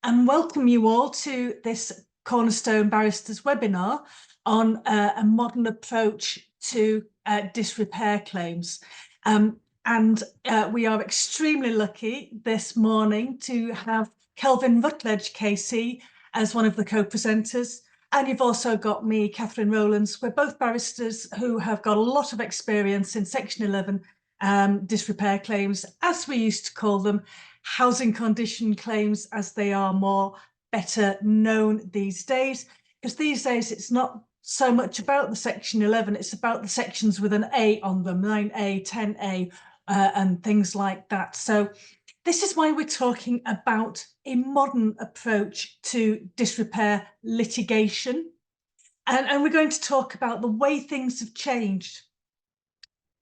and welcome you all to this Cornerstone Barristers webinar on a modern approach to disrepair claims. We are extremely lucky this morning to have Kelvin Rutledge KC as one of the co-presenters. And you've also got me, Catherine Rowlands. We're both barristers who have got a lot of experience in Section 11 disrepair claims, as we used to call them, housing condition claims, as they are more better known these days. Because these days it's not so much about the Section 11, it's about the sections with an A on them, 9A, 10A, and things like that. So this is why we're talking about a modern approach to disrepair litigation. And we're going to talk about the way things have changed.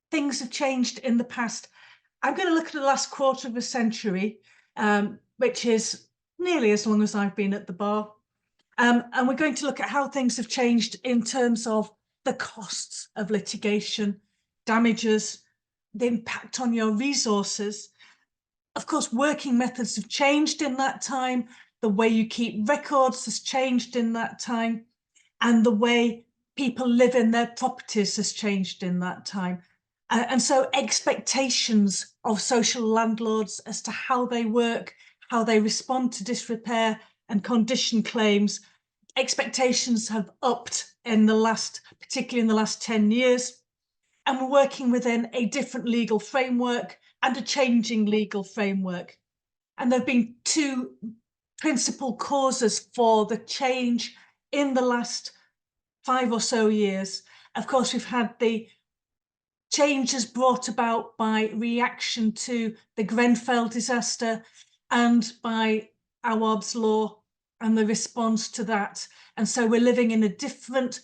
Things have changed in the past. I'm going to look at the last quarter of a century, which is nearly as long as I've been at the bar. And we're going to look at how things have changed in terms of the costs of litigation, damages, the impact on your resources. Of course, working methods have changed in that time. The way you keep records has changed in that time. And the way people live in their properties has changed in that time. And so expectations of social landlords as to how they work, how they respond to disrepair and condition claims, expectations have upped in the last, particularly in the last 10 years. And we're working within a different legal framework and a changing legal framework. And there have been two principal causes for the change in the last 5 or so years. Of course, we've had the changes brought about by reaction to the Grenfell disaster and by Awad's law and the response to that. And so we're living in a different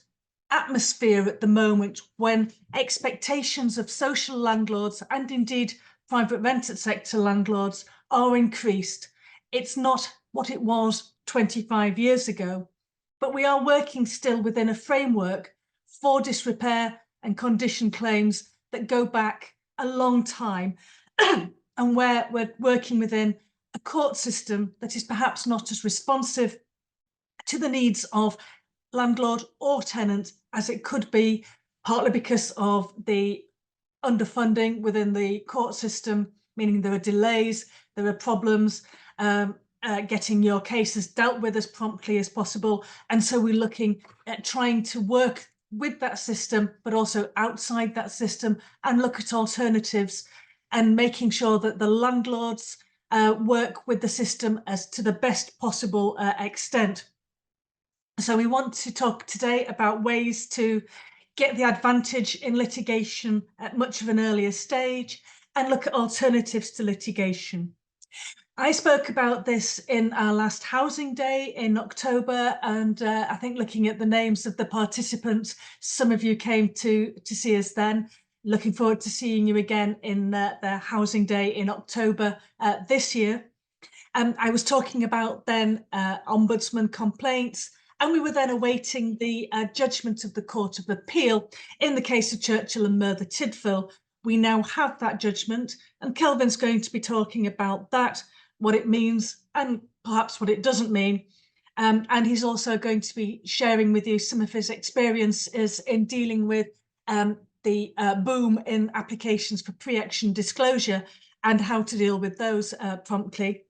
atmosphere at the moment when expectations of social landlords and indeed private rented sector landlords are increased. It's not what it was 25 years ago, but we are working still within a framework for disrepair and condition claims that go back a long time and where we're working within a court system that is perhaps not as responsive to the needs of landlord or tenant as it could be, partly because of the underfunding within the court system, meaning there are delays, there are problems getting your cases dealt with as promptly as possible. And so we're looking at trying to work with that system, but also outside that system, and look at alternatives and making sure that the landlords work with the system as to the best possible extent. So we want to talk today about ways to get the advantage in litigation at much of an earlier stage and look at alternatives to litigation. I spoke about this in our last housing day in October, and I think looking at the names of the participants, some of you came to see us then. Looking forward to seeing you again in the housing day in October this year. I was talking about then ombudsman complaints, and we were then awaiting the judgment of the Court of Appeal in the case of Churchill and Merthyr Tydfil. We now have that judgment, and Kelvin's going to be talking about that, what it means and perhaps what it doesn't mean. And he's also going to be sharing with you some of his experiences in dealing with the boom in applications for pre-action disclosure and how to deal with those promptly.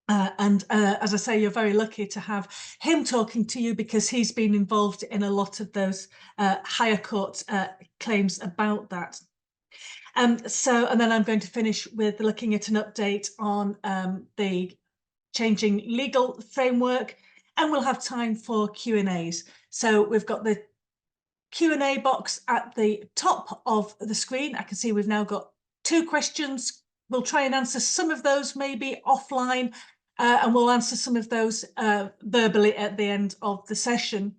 As I say, you're very lucky to have him talking to you because he's been involved in a lot of those higher court claims about that. And then I'm going to finish with looking at an update on the changing legal framework, and we'll have time for Q&As. So we've got the Q&A box at the top of the screen. I can see we've now got 2 questions. We'll try and answer some of those maybe offline, and we'll answer some of those verbally at the end of the session.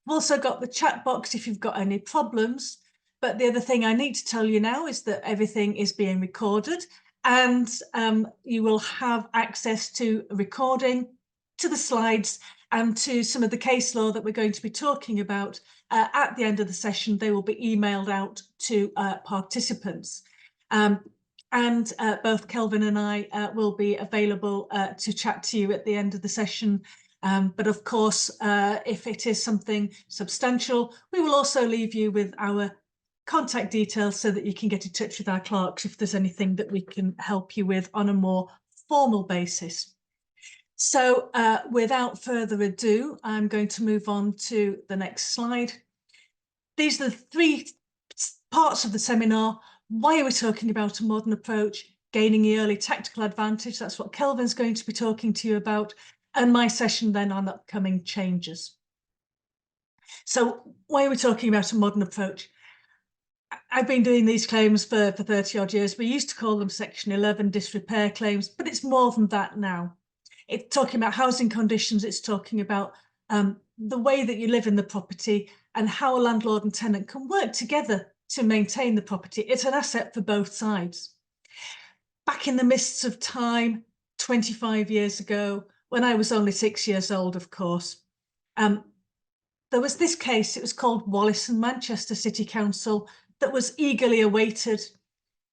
We've also got the chat box if you've got any problems. But the other thing I need to tell you now is that everything is being recorded, and you will have access to a recording, to the slides, and to some of the case law that we're going to be talking about at the end of the session. They will be emailed out to participants. And both Kelvin and I will be available to chat to you at the end of the session. But of course, if it is something substantial, we will also leave you with our contact details so that you can get in touch with our clerks if there's anything that we can help you with on a more formal basis. So without further ado, I'm going to move on to the next slide. These are the three parts of the seminar. Why are we talking about a modern approach? Gaining the early tactical advantage. That's what Kelvin's going to be talking to you about. And my session then on upcoming changes. So why are we talking about a modern approach? I've been doing these claims for 30 odd years. We used to call them Section 11 disrepair claims, but it's more than that now. It's talking about housing conditions. It's talking about the way that you live in the property and how a landlord and tenant can work together to maintain the property. It's an asset for both sides. Back in the mists of time, 25 years ago, when I was only 6 years old, of course, there was this case. It was called Wallace and Manchester City Council that was eagerly awaited.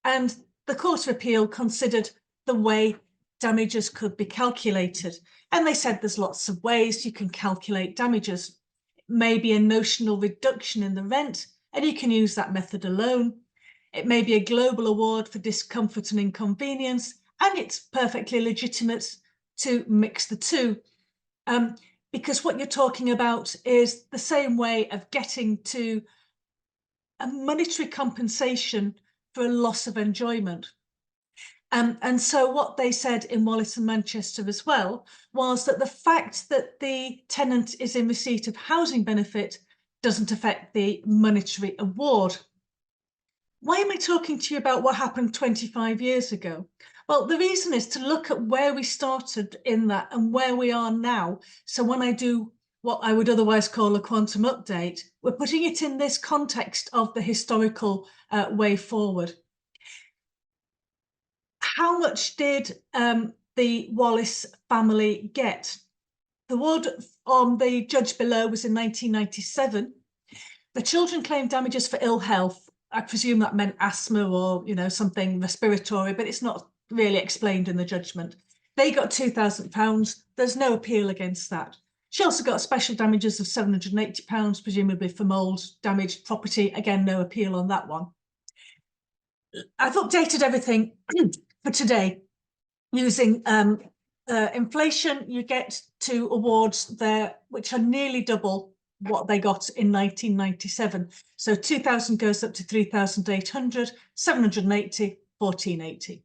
And the Court of Appeal considered the way damages could be calculated. And they said there's lots of ways you can calculate damages. It may be a notional reduction in the rent, and you can use that method alone. It may be a global award for discomfort and inconvenience, and it's perfectly legitimate to mix the two. Because what you're talking about is the same way of getting to a monetary compensation for a loss of enjoyment. And so what they said in Wallace and Manchester as well was that the fact that the tenant is in receipt of housing benefit doesn't affect the monetary award. Why am I talking to you about what happened 25 years ago? Well, the reason is to look at where we started in that and where we are now. So when I do what I would otherwise call a quantum update, we're putting it in this context of the historical way forward. How much did the Wallace family get? The award on the judge below was in 1997. The children claimed damages for ill health. I presume that meant asthma or, something respiratory, but it's not really explained in the judgment. They got £2,000. There's no appeal against that. She also got special damages of £780, presumably for mould damaged property. Again, no appeal on that one. I've updated everything for today using inflation. You get to awards there which are nearly double what they got in 1997. So 2,000 goes up to 3,800, 780, 1,480.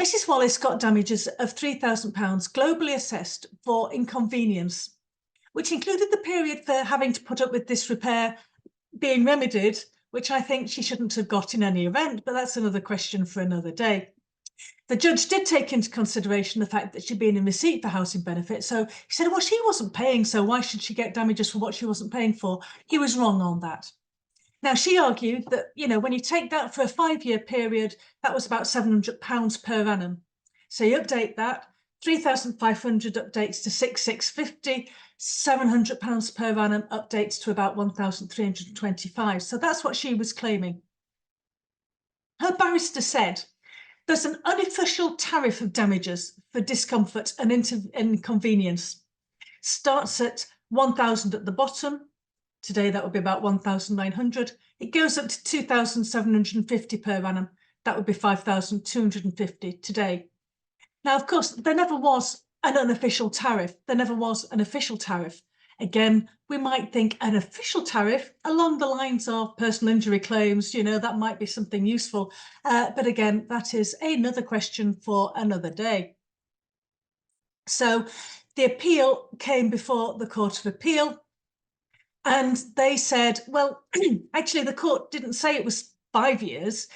Mrs. Wallace got damages of £3,000 globally assessed for inconvenience, which included the period for having to put up with disrepair being remedied, which I think she shouldn't have got in any event, but that's another question for another day. The judge did take into consideration the fact that she'd been in receipt for housing benefit. So he said, well, she wasn't paying, so why should she get damages for what she wasn't paying for? He was wrong on that. Now, she argued that, when you take that for a 5-year period, that was about £700 per annum. So you update that, 3,500 updates to 6,650, £700 per annum updates to about 1,325. So that's what she was claiming. Her barrister said, there's an unofficial tariff of damages for discomfort and inconvenience. Starts at 1,000 at the bottom. Today, that would be about 1,900. It goes up to 2,750 per annum. That would be 5,250 today. Now, of course, there never was an unofficial tariff. There never was an official tariff. Again, we might think an official tariff along the lines of personal injury claims, that might be something useful. But again, that is another question for another day. So the appeal came before the Court of Appeal, and they said, well, actually, the court didn't say it was 5 years.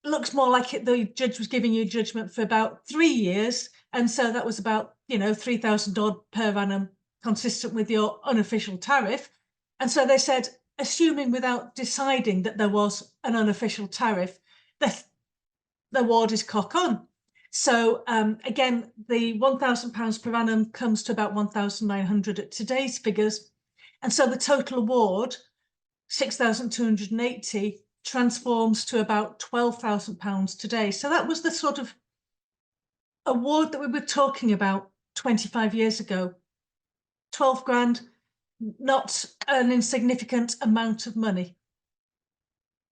It looks more like the judge was giving you judgment for about 3 years. And so that was about, 3,000 odd per annum, consistent with your unofficial tariff. And so they said, assuming without deciding that there was an unofficial tariff, the award is cock on. So again, the £1,000 per annum comes to about 1,900 at today's figures. And so the total award, 6,280, transforms to about £12,000 today. So that was the sort of award that we were talking about 25 years ago. 12 grand, not an insignificant amount of money.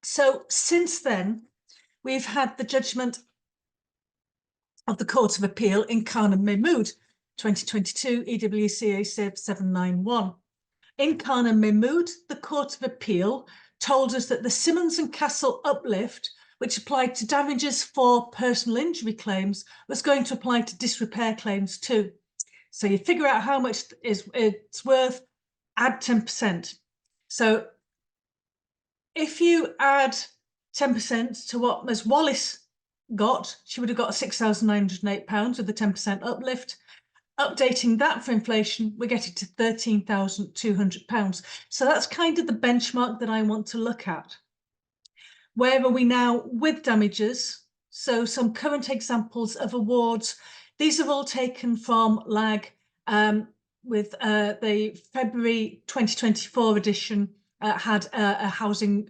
So since then, we've had the judgment of the Court of Appeal in Khan and Mahmood, 2022 EWCA Civ 791. In Khan and Mahmood, the Court of Appeal told us that the Simmons and Castle uplift, which applied to damages for personal injury claims, was going to apply to disrepair claims too. So you figure out how much it's worth, add 10%. So if you add 10% to what Ms. Wallace got, she would have got £6,908 with the 10% uplift. Updating that for inflation, we're getting to £13,200. So that's kind of the benchmark that I want to look at. Where are we now with damages? So some current examples of awards. These are all taken from LAG, with the February 2024 edition had a housing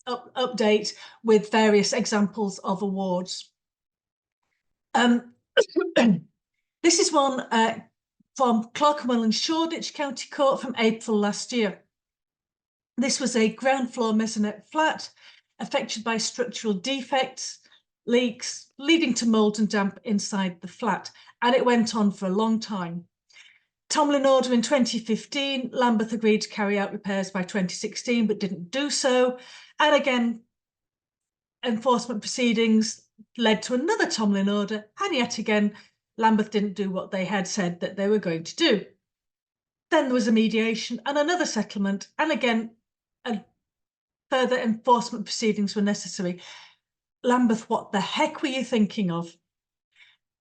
update with various examples of awards. This is one from Clerkenwell and Shoreditch County Court from April last year. This was a ground floor maisonette flat affected by structural defects, leaks, leading to mould and damp inside the flat, and it went on for a long time. Tomlin order in 2015, Lambeth agreed to carry out repairs by 2016, but didn't do so. And again, enforcement proceedings led to another Tomlin order, and yet again, Lambeth didn't do what they had said that they were going to do. Then there was a mediation and another settlement, and again, further enforcement proceedings were necessary. Lambeth, what the heck were you thinking of?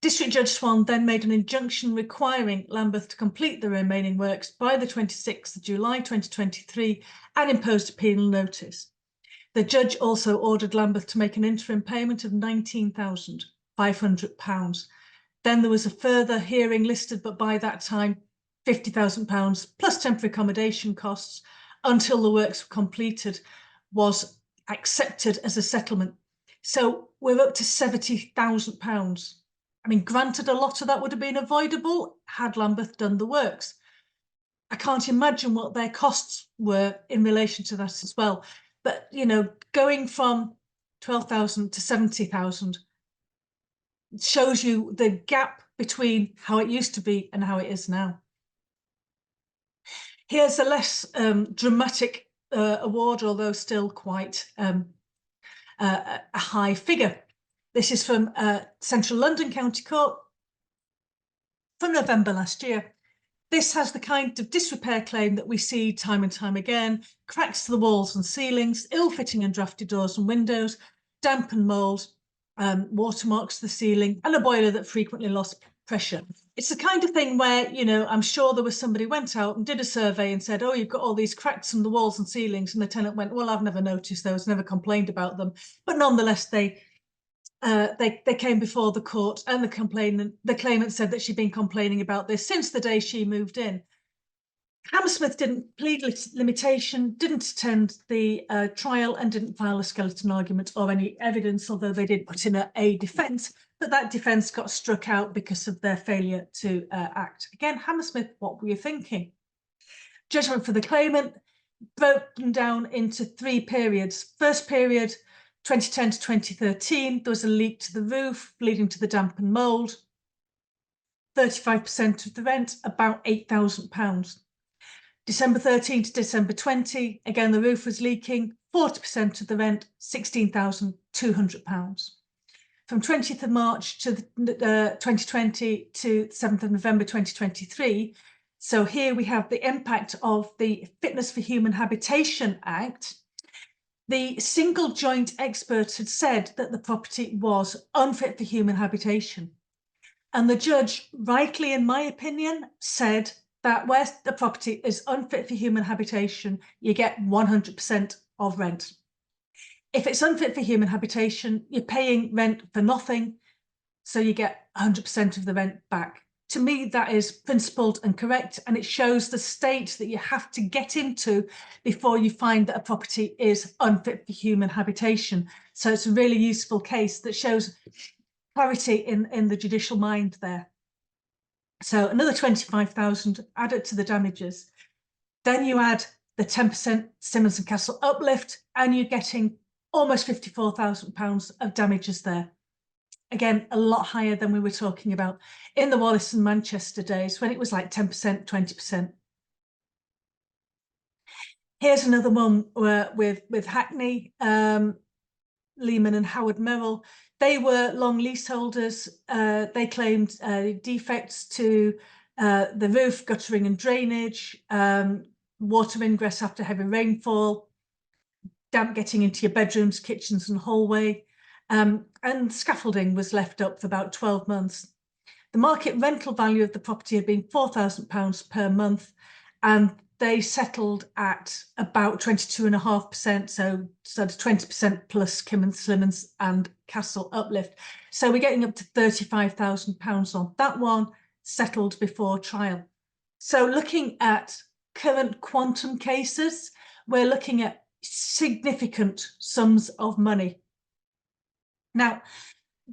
District Judge Swan then made an injunction requiring Lambeth to complete the remaining works by the 26th of July 2023 and imposed a penal notice. The judge also ordered Lambeth to make an interim payment of £19,500. Then there was a further hearing listed, but by that time, £50,000 plus temporary accommodation costs until the works were completed was accepted as a settlement. So we're up to £70,000. I mean, granted, a lot of that would have been avoidable had Lambeth done the works. I can't imagine what their costs were in relation to that as well. But, you know, going from 12,000 to 70,000 shows you the gap between how it used to be and how it is now. Here's a less dramatic award, although still quite a high figure. This is from Central London County Court from November last year. This has the kind of disrepair claim that we see time and time again: cracks to the walls and ceilings, ill-fitting and drafty doors and windows, damp and mould, watermarks to the ceiling, and a boiler that frequently lost pressure. It's the kind of thing where, you know, I'm sure there was somebody went out and did a survey and said, oh, you've got all these cracks in the walls and ceilings, and the tenant went, well, I've never noticed those, never complained about them. But nonetheless, they came before the court, and the claimant said that she'd been complaining about this since the day she moved in. Hammersmith didn't plead limitation, didn't attend the trial, and didn't file a skeleton argument or any evidence, although they did put in a defence, but that defence got struck out because of their failure to act. Again, Hammersmith, what were you thinking? Judgment for the claimant broken down into 3 periods. First period, 2010 to 2013, there was a leak to the roof, leading to the damp and mould. 35% of the rent, about £8,000. December 13 to December 20, again, the roof was leaking, 40% of the rent, £16,200. From 20th of March to 2020 to 7th of November 2023, so here we have the impact of the Fitness for Human Habitation Act. The single joint expert had said that the property was unfit for human habitation. And the judge, rightly in my opinion, said that where the property is unfit for human habitation, you get 100% of rent. If it's unfit for human habitation, you're paying rent for nothing, so you get 100% of the rent back To me, that is principled and correct, and it shows the state that you have to get into before you find that a property is unfit for human habitation. So it's a really useful case that shows clarity in the judicial mind there. So another 25,000 added to the damages. Then you add the 10% Simmons and Castle uplift, and you're getting almost £54,000 of damages there. Again, a lot higher than we were talking about in the Wallace and Manchester days when it was like 10%, 20%. Here's another one with Hackney, Lehman and Howard Merrill. They were long leaseholders. They claimed defects to the roof, guttering and drainage, water ingress after heavy rainfall, damp getting into your bedrooms, kitchens and hallway, and scaffolding was left up for about 12 months. The market rental value of the property had been £4,000 per month, and they settled at about 22.5%, so 20% plus Simmons and Castle uplift. So we're getting up to £35,000 on that one, settled before trial. So looking at current quantum cases, we're looking at significant sums of money. Now,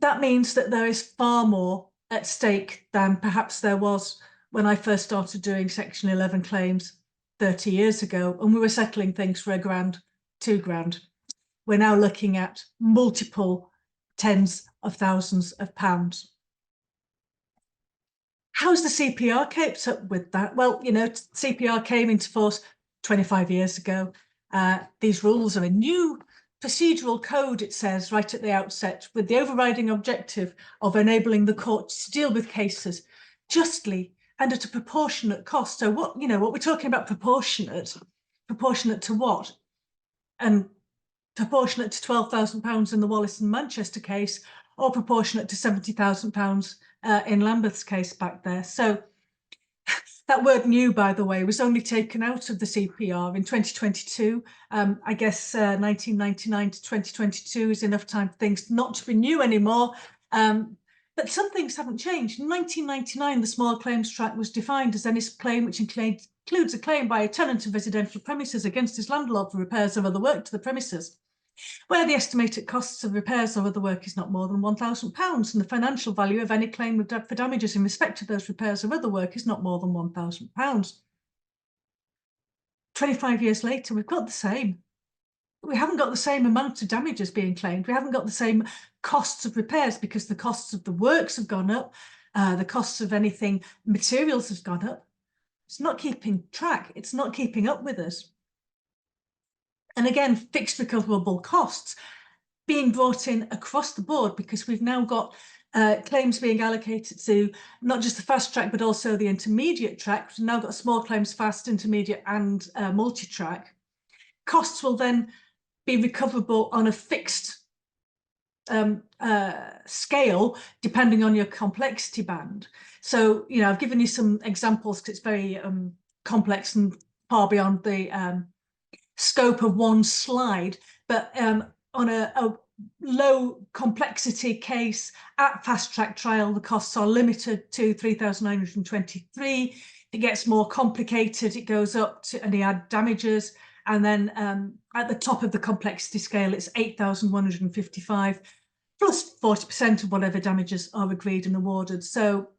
that means that there is far more at stake than perhaps there was when I first started doing Section 11 claims 30 years ago, and we were settling things for £1,000, £2,000. We're now looking at multiple tens of thousands of pounds. How's the CPR kept up with that? Well, you know, CPR came into force 25 years ago. These rules are a new procedural code, it says right at the outset, with the overriding objective of enabling the courts to deal with cases justly and at a proportionate cost. So what we're talking about, proportionate to what? And proportionate to £12,000 in the Wallace and Manchester case, or proportionate to £70,000 in Lambeth's case back there. So that word "new," by the way, was only taken out of the CPR in 2022. I guess 1999 to 2022 is enough time for things not to be new anymore. But some things haven't changed. In 1999, the Small Claims Tract was defined as any claim which includes a claim by a tenant of residential premises against his landlord for repairs or other work to the premises, where the estimated costs of repairs or other work is not more than £1,000, and the financial value of any claim for damages in respect of those repairs or other work is not more than £1,000. 25 years later, we've got the same. We haven't got the same amount of damages being claimed. We haven't got the same costs of repairs because the costs of the works have gone up. The costs of anything, materials have gone up. It's not keeping track. It's not keeping up with us. And again, fixed recoverable costs being brought in across the board, because we've now got claims being allocated to not just the fast track, but also the intermediate track. We've now got small claims, fast, intermediate, and multi-track. Costs will then be recoverable on a fixed scale, depending on your complexity band. So, you know, I've given you some examples because it's very complex and far beyond the scope of one slide, but on a low complexity case at fast track trial, the costs are limited to 3,923. If it gets more complicated, it goes up to, and you add damages, and then at the top of the complexity scale, it's 8,155 plus 40% of whatever damages are agreed and awarded. So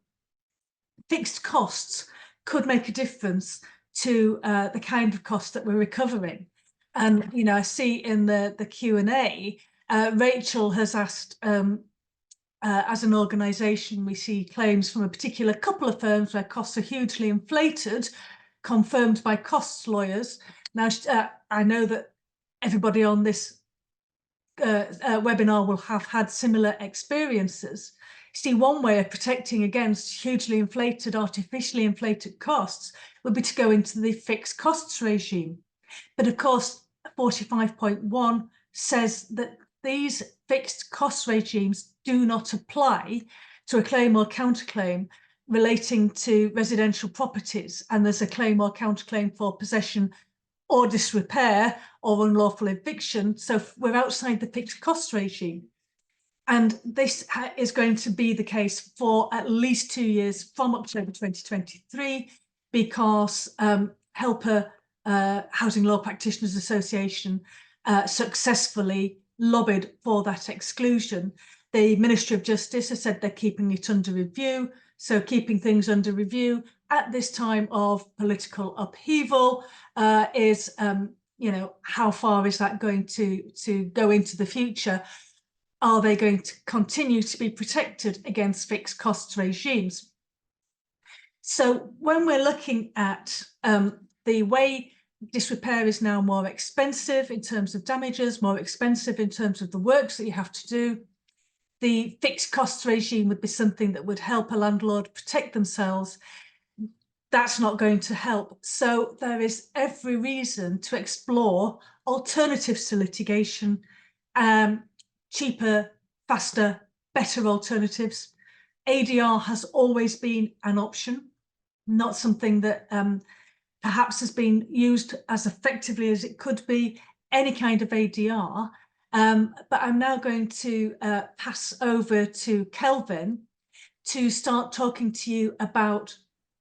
fixed costs could make a difference to the kind of cost that we're recovering. And, you know, I see in the Q&A, Rachel has asked, as an organisation, we see claims from a particular couple of firms where costs are hugely inflated, confirmed by costs lawyers. Now, I know that everybody on this webinar will have had similar experiences. See, one way of protecting against hugely inflated, artificially inflated costs would be to go into the fixed costs regime. But of course, 45.1 says that these fixed cost regimes do not apply to a claim or counterclaim relating to residential properties, and there's a claim or counterclaim for possession or disrepair or unlawful eviction. So we're outside the fixed cost regime. And this is going to be the case for at least 2 years from October 2023, because Helper Housing Law Practitioners Association successfully lobbied for that exclusion. The Ministry of Justice has said they're keeping it under review. So keeping things under review at this time of political upheaval is, how far is that going to go into the future? Are they going to continue to be protected against fixed costs regimes? So when we're looking at the way disrepair is now more expensive in terms of damages, more expensive in terms of the works that you have to do, the fixed costs regime would be something that would help a landlord protect themselves. That's not going to help. So there is every reason to explore alternatives to litigation, cheaper, faster, better alternatives. ADR has always been an option, not something that perhaps has been used as effectively as it could be, any kind of ADR. But I'm now going to pass over to Kelvin to start talking to you about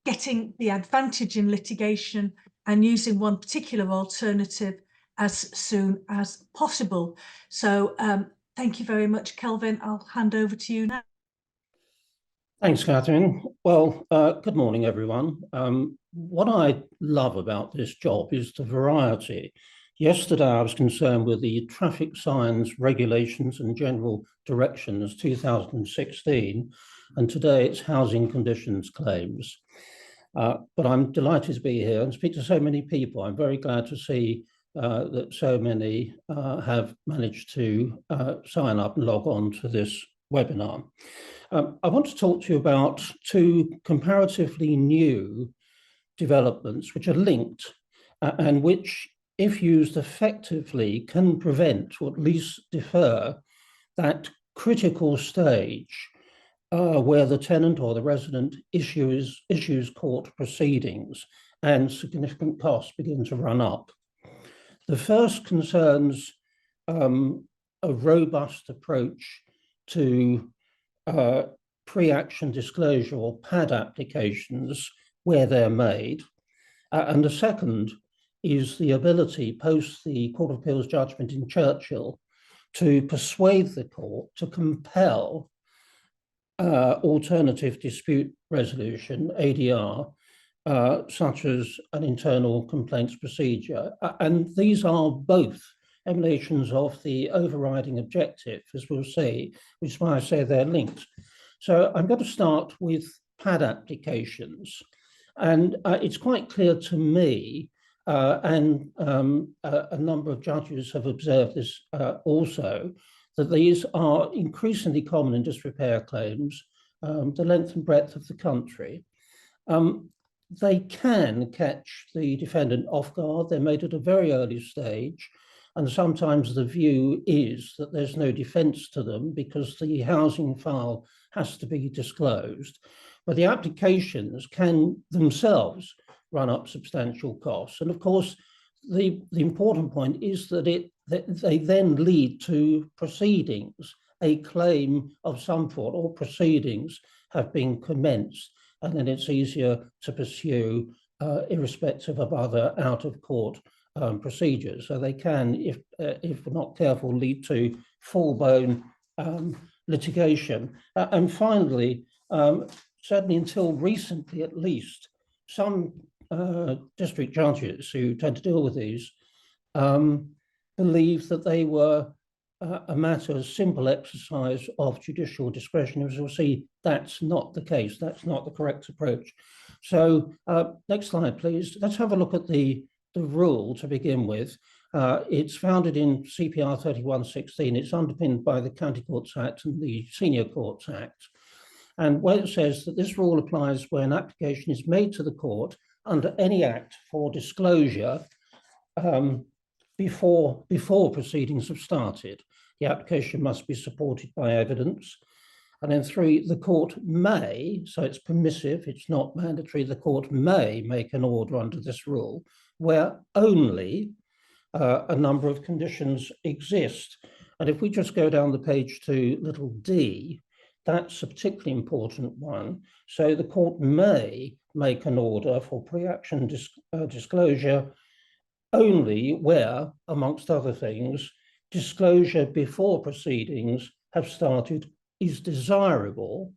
getting the advantage in litigation and using one particular alternative as soon as possible. So thank you very much, Kelvin. I'll hand over to you now. Thanks, Catherine. Well, good morning, everyone. What I love about this job is the variety. Yesterday, I was concerned with the Traffic Signs, Regulations and General Directions 2016, and today it's Housing Conditions Claims. But I'm delighted to be here and speak to so many people. I'm very glad to see that so many have managed to sign up and log on to this webinar. I want to talk to you about two comparatively new developments which are linked and which, if used effectively, can prevent or at least defer that critical stage where the tenant or the resident issues court proceedings and significant costs begin to run up. The first concerns a robust approach to pre-action disclosure or PAD applications where they're made. And the second is the ability, post the Court of Appeal's judgment in Churchill, to persuade the court to compel alternative dispute resolution, ADR, such as an internal complaints procedure. And these are both emanations of the overriding objective, as we'll see, which is why I say they're linked. So I'm going to start with PAD applications. And it's quite clear to me, and a number of judges have observed this also, that these are increasingly common in disrepair claims, the length and breadth of the country. They can catch the defendant off guard. They're made at a very early stage. And sometimes the view is that there's no defense to them because the housing file has to be disclosed. But the applications can themselves run up substantial costs. And of course, the important point is that they then lead to proceedings. A claim of some sort or proceedings have been commenced, and then it's easier to pursue irrespective of other out-of-court procedures. So they can, if we're not careful, lead to full-blown litigation. And finally, certainly until recently at least, some district judges who tend to deal with these believe that they were a matter of simple exercise of judicial discretion. As we'll see, that's not the case. That's not the correct approach. So next slide, please. Let's have a look at the rule to begin with. It's founded in CPR 3116. It's underpinned by the County Courts Act and the Senior Courts Act. And where it says that this rule applies where an application is made to the court under any act for disclosure before proceedings have started. The application must be supported by evidence. And then 3, the court may, so it's permissive, it's not mandatory, the court may make an order under this rule where only a number of conditions exist. And if we just go down the page to little d, that's a particularly important one. So the court may make an order for pre-action disclosure only where, amongst other things, disclosure before proceedings have started is desirable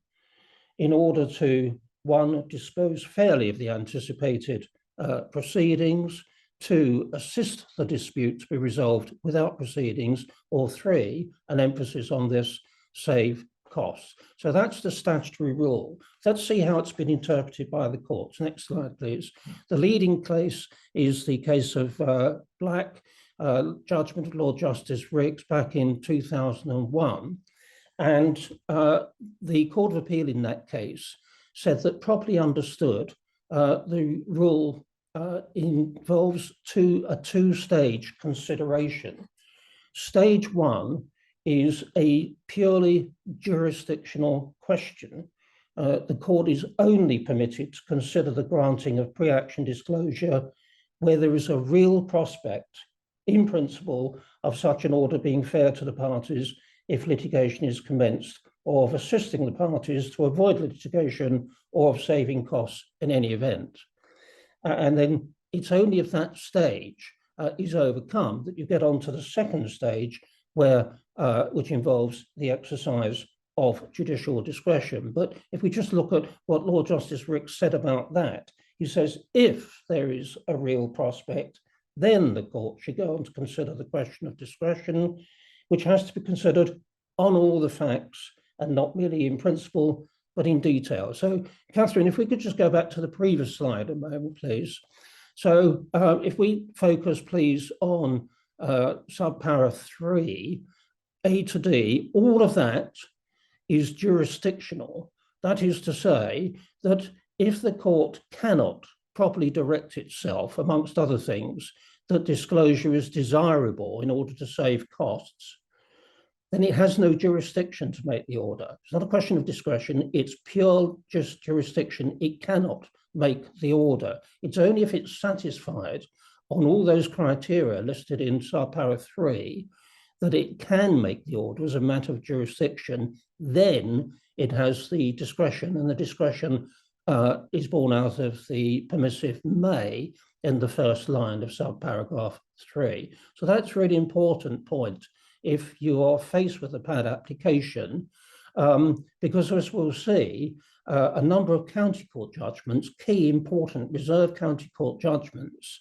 in order to, one, dispose fairly of the anticipated proceedings, two, assist the dispute to be resolved without proceedings, or three, an emphasis on this, save costs. So that's the statutory rule. Let's see how it's been interpreted by the courts. Next slide, please. The leading case is the case of Black, judgment of Lord Justice Ricks back in 2001. And the Court of Appeal in that case said that properly understood, the rule involves a two-stage consideration. Stage one is a purely jurisdictional question. The court is only permitted to consider the granting of pre-action disclosure where there is a real prospect, in principle, of such an order being fair to the parties if litigation is commenced, or of assisting the parties to avoid litigation, or of saving costs in any event. And then it's only if that stage is overcome that you get on to the second stage, where which involves the exercise of judicial discretion. But if we just look at what Lord Justice Ricks said about that, he says, if there is a real prospect, then the court should go on to consider the question of discretion, which has to be considered on all the facts and not merely in principle, but in detail. So, Catherine, if we could just go back to the previous slide a moment, please. So if we focus, please, on subpara 3, A to D, all of that is jurisdictional. That is to say that if the court cannot properly direct itself, amongst other things, that disclosure is desirable in order to save costs, then it has no jurisdiction to make the order. It's not a question of discretion, it's pure just jurisdiction. It cannot make the order. It's only if it's satisfied on all those criteria listed in subpara 3 that it can make the order as a matter of jurisdiction. Then it has the discretion, and the discretion is born out of the permissive may in the first line of subparagraph 3. So that's a really important point if you are faced with a PAD application, because as we'll see, a number of county court judgments, key important reserve county court judgments,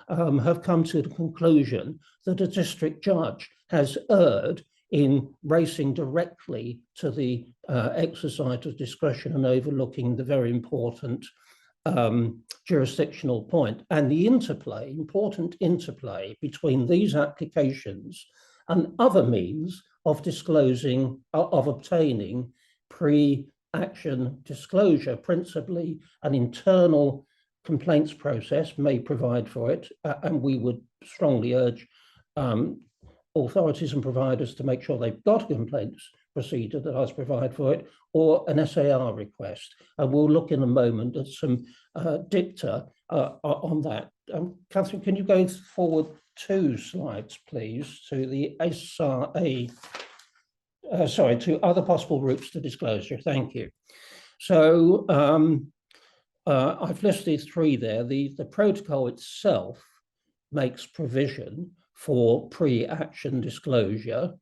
have come to the conclusion that a district judge has erred in racing directly to the exercise of discretion and overlooking the very important jurisdictional point. And the interplay, important interplay between these applications and other means of disclosing, of obtaining pre-action disclosure, principally an internal complaints process may provide for it, and we would strongly urge authorities and providers to make sure they've got a complaints procedure that does provide for it, or an SAR request. And we'll look in a moment at some dicta on that. Catherine, can you go forward 2 slides, please, to the SRA, to other possible routes to disclosure. Thank you. So I've listed 3 there. The protocol itself makes provision for pre-action disclosure.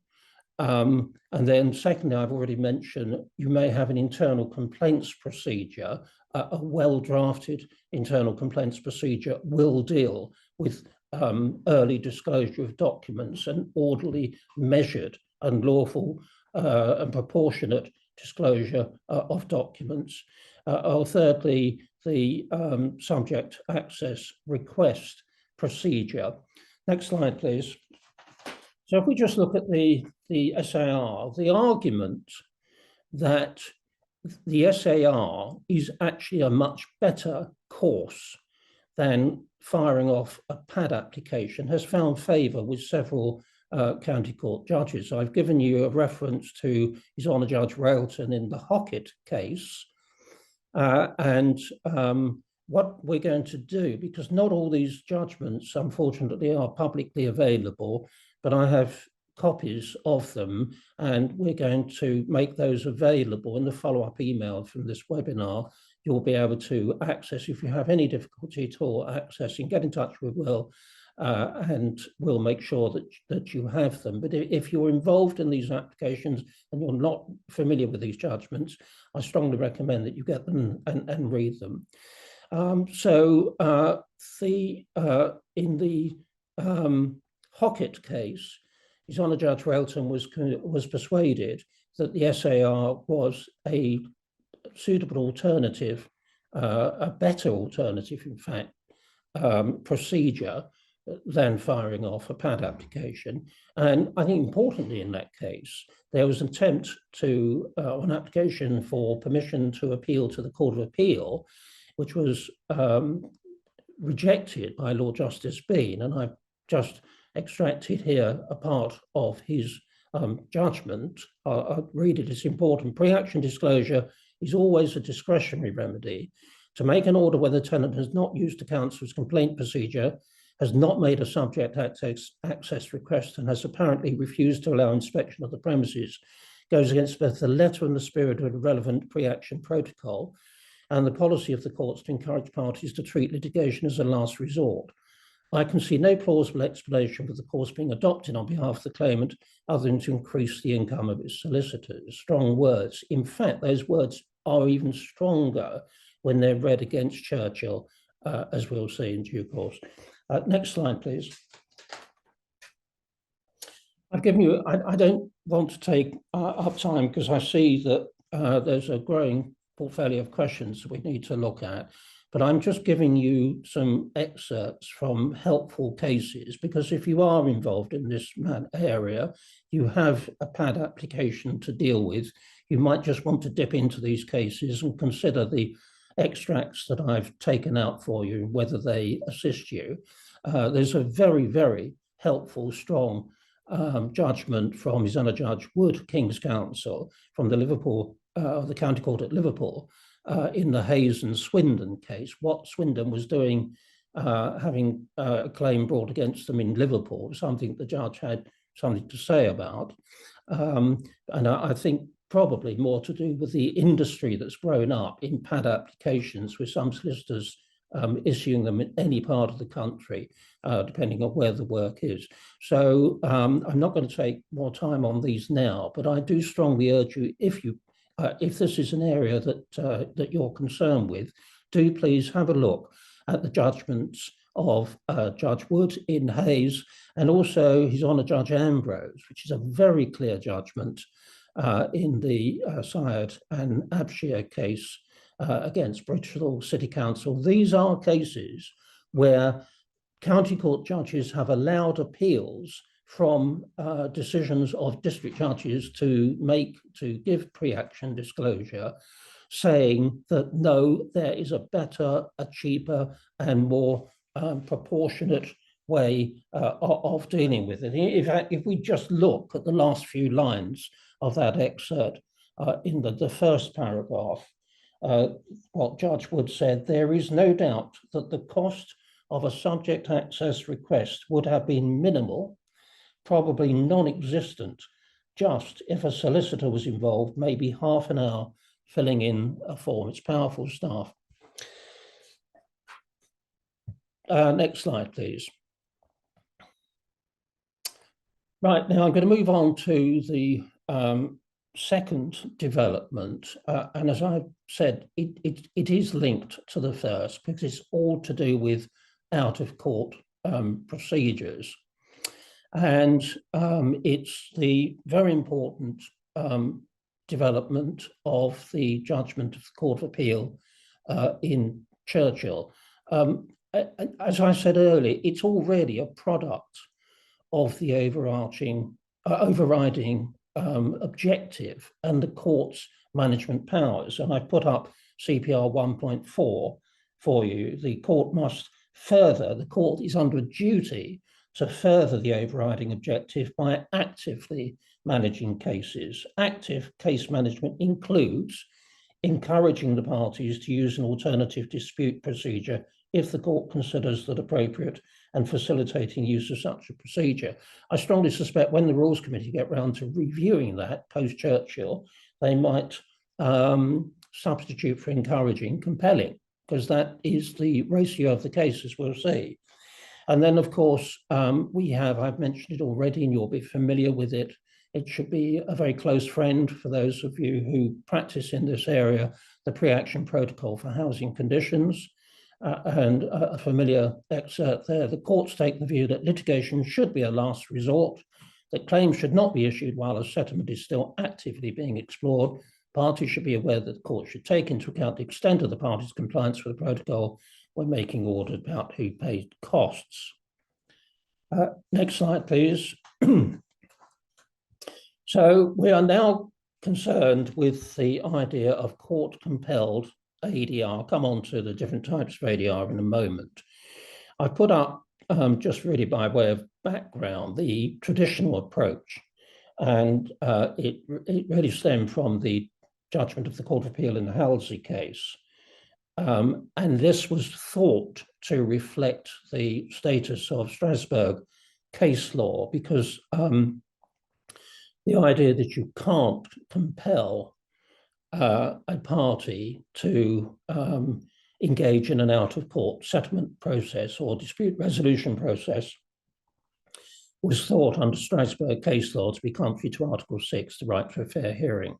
And then secondly, I've already mentioned, you may have an internal complaints procedure. A well-drafted internal complaints procedure will deal with early disclosure of documents and orderly, measured and lawful and proportionate disclosure of documents. Or thirdly, the subject access request procedure. Next slide, please. So if we just look at the SAR, the argument that the SAR is actually a much better course than firing off a PAD application has found favour with several county court judges. I've given you a reference to His Honour Judge Railton in the Hockett case. What we're going to do, because not all these judgments, unfortunately, are publicly available, but I have copies of them, and we're going to make those available in the follow-up email from this webinar. You'll be able to access, if you have any difficulty at all accessing, get in touch with Will, and we'll make sure that you have them. But if you're involved in these applications and you're not familiar with these judgments, I strongly recommend that you get them and read them. In the Hockett case, His Honour Judge Railton was persuaded that the SAR was a suitable alternative, a better alternative, in fact, procedure than firing off a pad application. And I think importantly in that case, there was an attempt to, an application for permission to appeal to the Court of Appeal, which was rejected by Lord Justice Bean. And I've just extracted here a part of his judgment. I'll read it, it's important. Pre-action disclosure is always a discretionary remedy. To make an order where the tenant has not used the council's complaint procedure, has not made a subject access request, and has apparently refused to allow inspection of the premises, goes against both the letter and the spirit of the relevant pre-action protocol and the policy of the courts to encourage parties to treat litigation as a last resort. I can see no plausible explanation for the course being adopted on behalf of the claimant other than to increase the income of its solicitors. Strong words. In fact, those words are even stronger when they're read against Churchill, as we'll see in due course. Next slide, please. I've given you, I don't want to take up time because I see that there's a growing portfolio of questions that we need to look at, but I'm just giving you some excerpts from helpful cases, because if you are involved in this area, you have a pad application to deal with, you might just want to dip into these cases and consider the extracts that I've taken out for you, whether they assist you. There's a very, very helpful, strong judgment from His Honour Judge Wood, King's Counsel, from the Liverpool, the County Court at Liverpool, in the Hayes and Swindon case. What Swindon was doing, having a claim brought against them in Liverpool, something the judge had something to say about. And I think probably more to do with the industry that's grown up in pad applications, with some solicitors issuing them in any part of the country, depending on where the work is. So I'm not going to take more time on these now, but I do strongly urge you, if this is an area that you're concerned with, do please have a look at the judgments of Judge Wood in Hayes, and also His Honour Judge Ambrose, which is a very clear judgment in the Syed and Abshire case against Bristol City Council. These are cases where county court judges have allowed appeals from decisions of district judges to give pre-action disclosure, saying that no, there is a better, a cheaper, and more proportionate way of dealing with it. In fact, if we just look at the last few lines of that excerpt in the first paragraph, what Judge Wood said, there is no doubt that the cost of a subject access request would have been minimal, probably non-existent, just if a solicitor was involved, maybe half an hour filling in a form. It's powerful stuff. Next slide, please. Right, now I'm going to move on to the second development. And as I've said, it is linked to the first because it's all to do with out-of-court procedures. And it's the very important development of the judgment of the Court of Appeal in Churchill. As I said earlier, it's already a product of the overriding objective and the court's management powers. And I've put up CPR 1.4 for you. The court must further, the court is under a duty to further the overriding objective by actively managing cases. Active case management includes encouraging the parties to use an alternative dispute procedure if the court considers that appropriate, and facilitating use of such a procedure. I strongly suspect when the Rules Committee get round to reviewing that post-Churchill, they might substitute for encouraging compelling, because that is the ratio of the cases we'll see. And then, of course, I've mentioned it already, and you'll be familiar with it. It should be a very close friend for those of you who practice in this area, the pre-action protocol for housing conditions. And a familiar excerpt there. The courts take the view that litigation should be a last resort, that claims should not be issued while a settlement is still actively being explored. Parties should be aware that the court should take into account the extent of the parties' compliance with the protocol when making orders about who paid costs. Next slide, please. So we are now concerned with the idea of court-compelled ADR. I'll come on to the different types of ADR in a moment. I put up, just really by way of background, the traditional approach, and it really stemmed from the judgment of the Court of Appeal in the Halsey case. And this was thought to reflect the status of Strasbourg case law, because the idea that you can't compel a party to engage in an out-of-court settlement process or dispute resolution process was thought under Strasbourg case law to be contrary to Article 6, the right to a fair hearing.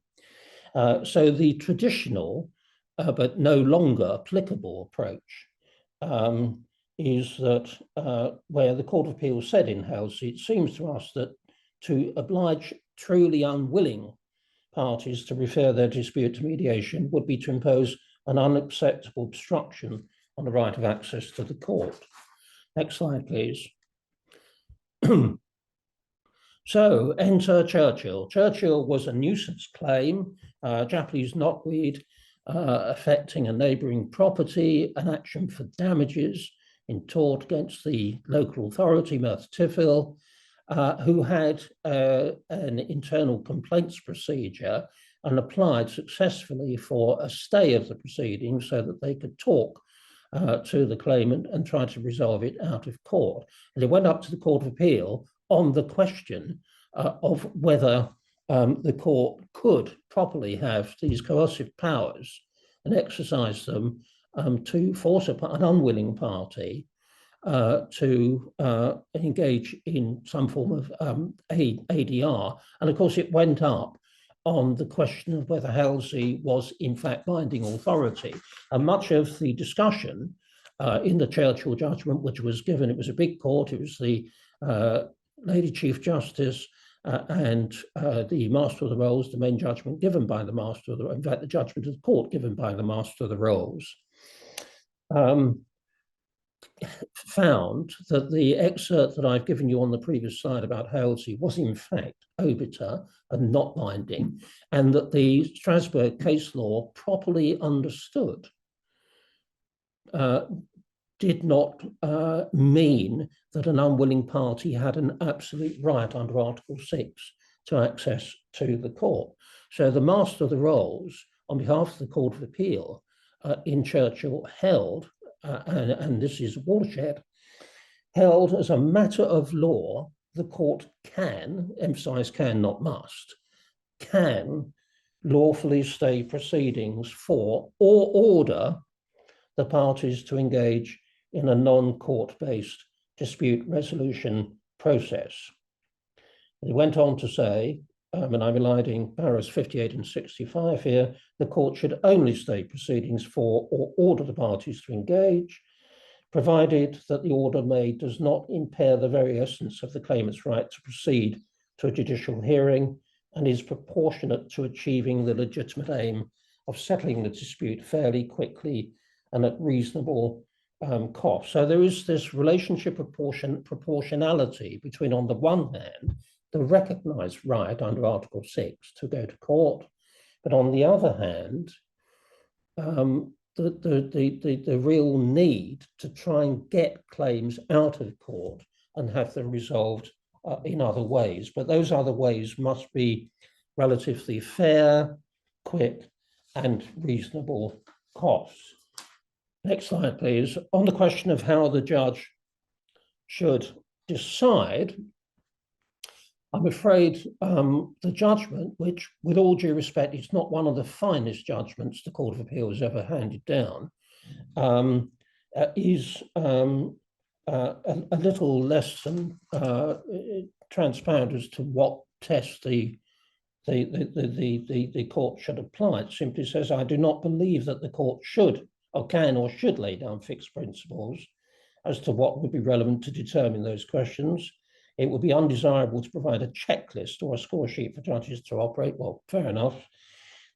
So the traditional, but no longer applicable approach is that where the Court of Appeal said in Halsey, it seems to us that to oblige truly unwilling parties to refer their dispute to mediation would be to impose an unacceptable obstruction on the right of access to the court. Next slide, please. So enter Churchill. Churchill was a nuisance claim, Japanese knotweed affecting a neighbouring property, an action for damages in tort against the local authority, Merthyr Tydfil, who had an internal complaints procedure and applied successfully for a stay of the proceedings so that they could talk to the claimant and try to resolve it out of court. And it went up to the Court of Appeal on the question of whether the court could properly have these coercive powers and exercise them to force an unwilling party to engage in some form of ADR. And of course, it went up on the question of whether Halsey was in fact binding authority. And much of the discussion in the Churchill judgment, which was given, it was a big court, it was the Lady Chief Justice and the Master of the Rolls, the main judgment given by the Master of the Rolls, in fact, the judgment of the court given by the Master of the Rolls, found that the excerpt that I've given you on the previous slide about Halsey was in fact obiter and not binding, and that the Strasbourg case law, properly understood, did not mean that an unwilling party had an absolute right under Article 6 to access to the court. So the Master of the Rolls, on behalf of the Court of Appeal in Churchill, held, and this is watershed, held as a matter of law, the court can, emphasize can, not must, can lawfully stay proceedings for or order the parties to engage in a non-court-based dispute resolution process. It went on to say, and I'm eliding paras 58 and 65 here, the court should only stay proceedings for or order the parties to engage, provided that the order made does not impair the very essence of the claimant's right to proceed to a judicial hearing and is proportionate to achieving the legitimate aim of settling the dispute fairly, quickly, and at reasonable cost. So there is this relationship of proportionality between, on the one hand, the recognized right under Article 6 to go to court, but on the other hand, the real need to try and get claims out of court and have them resolved in other ways. But those other ways must be relatively fair, quick, and reasonable costs. Next slide, please. On the question of how the judge should decide, I'm afraid the judgment, which with all due respect, is not one of the finest judgments the Court of Appeal has ever handed down, is a little less than transparent as to what test the court should apply. It simply says, I do not believe that the court should or can or should lay down fixed principles as to what would be relevant to determine those questions. It would be undesirable to provide a checklist or a score sheet for judges to operate. Well, fair enough.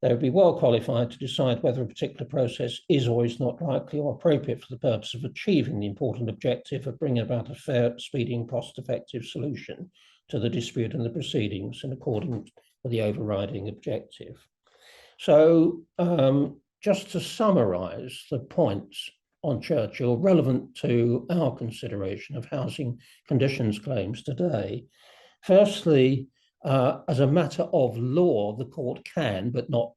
They would be well qualified to decide whether a particular process is or is not likely or appropriate for the purpose of achieving the important objective of bringing about a fair, speedy, and cost-effective solution to the dispute and the proceedings in accordance with the overriding objective. So just to summarize the points on Churchill relevant to our consideration of housing conditions claims today. Firstly, as a matter of law, the court can, but not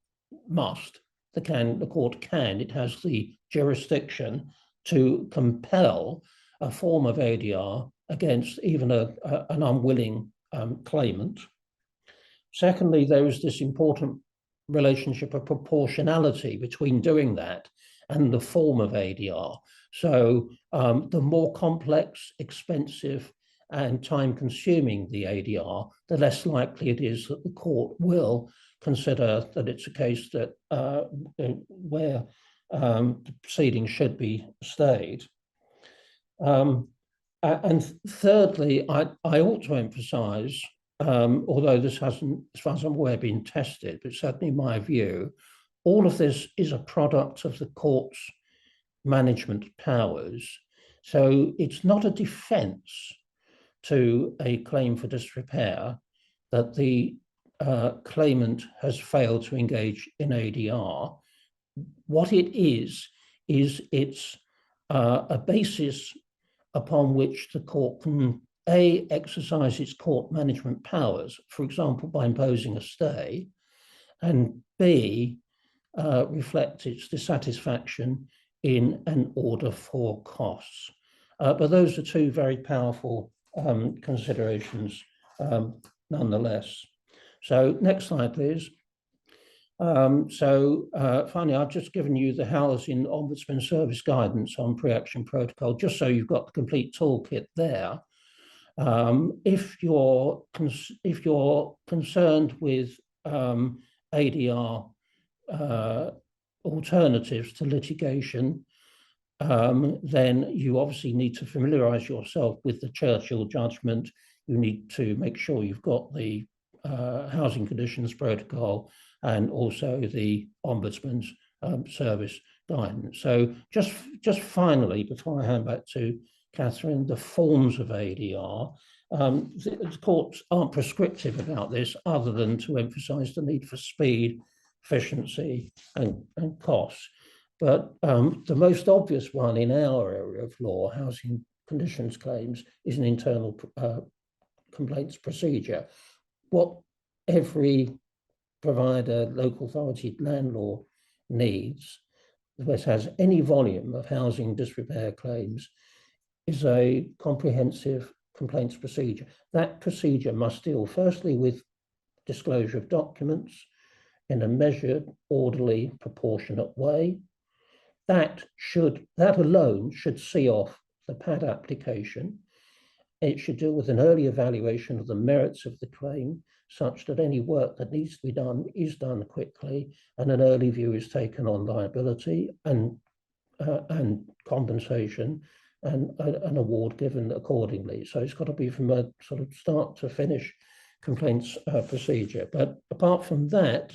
must, the court can, it has the jurisdiction to compel a form of ADR against even an unwilling claimant. Secondly, there is this important relationship of proportionality between doing that and the form of ADR. So the more complex, expensive, and time-consuming the ADR, the less likely it is that the court will consider that it's a case that where the proceedings should be stayed. And thirdly, I ought to emphasise, although this hasn't, as far as I'm aware, been tested, but certainly in my view, all of this is a product of the court's management powers. So it's not a defence to a claim for disrepair that the claimant has failed to engage in ADR. What it is it's a basis upon which the court can A, exercise its court management powers, for example, by imposing a stay, and B, reflect its dissatisfaction in an order for costs. But those are two very powerful considerations nonetheless. So next slide, please. Finally, I've just given you the Housing Ombudsman Service guidance on pre-action protocol, just so you've got the complete toolkit there. If you're concerned with ADR alternatives to litigation, then you obviously need to familiarise yourself with the Churchill judgment. You need to make sure you've got the housing conditions protocol and also the Ombudsman's service guidance. So just finally, before I hand back to Catherine, the forms of ADR, the courts aren't prescriptive about this other than to emphasise the need for speed, efficiency and costs. But the most obvious one in our area of law, housing conditions claims, is an internal complaints procedure. What every provider, local authority, landlord needs, that has any volume of housing disrepair claims, is a comprehensive complaints procedure. That procedure must deal firstly with disclosure of documents in a measured, orderly, proportionate way. That alone should see off the PAD application. It should deal with an early evaluation of the merits of the claim, such that any work that needs to be done is done quickly, and an early view is taken on liability and compensation, and an award given accordingly. So it's got to be from a sort of start to finish complaints procedure. But apart from that,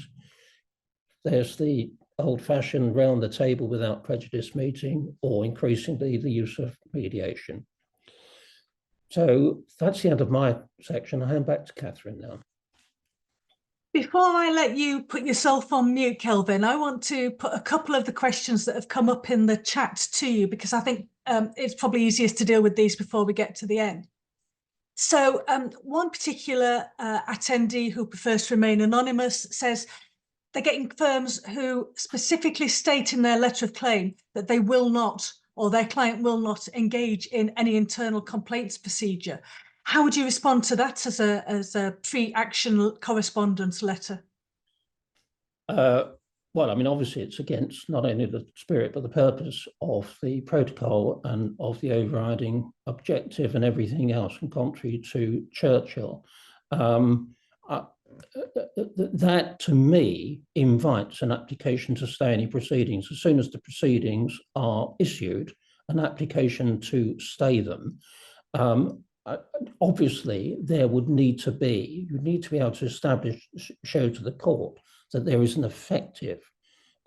there's the old-fashioned round the table without prejudice meeting, or increasingly the use of mediation. So that's the end of my section. I hand back to Catherine now. Before I let you put yourself on mute, Kelvin, I want to put a couple of the questions that have come up in the chat to you, because I think it's probably easiest to deal with these before we get to the end. So one particular attendee who prefers to remain anonymous says, they're getting firms who specifically state in their letter of claim that they will not, or their client will not, engage in any internal complaints procedure. How would you respond to that as a pre-action correspondence letter? Well, I mean, obviously it's against not only the spirit but the purpose of the protocol and of the overriding objective and everything else, and contrary to Churchill. That, to me, invites an application to stay any proceedings. As soon as the proceedings are issued, an application to stay them. Obviously, there would need to be, you need to be able to establish, show to the court that there is an effective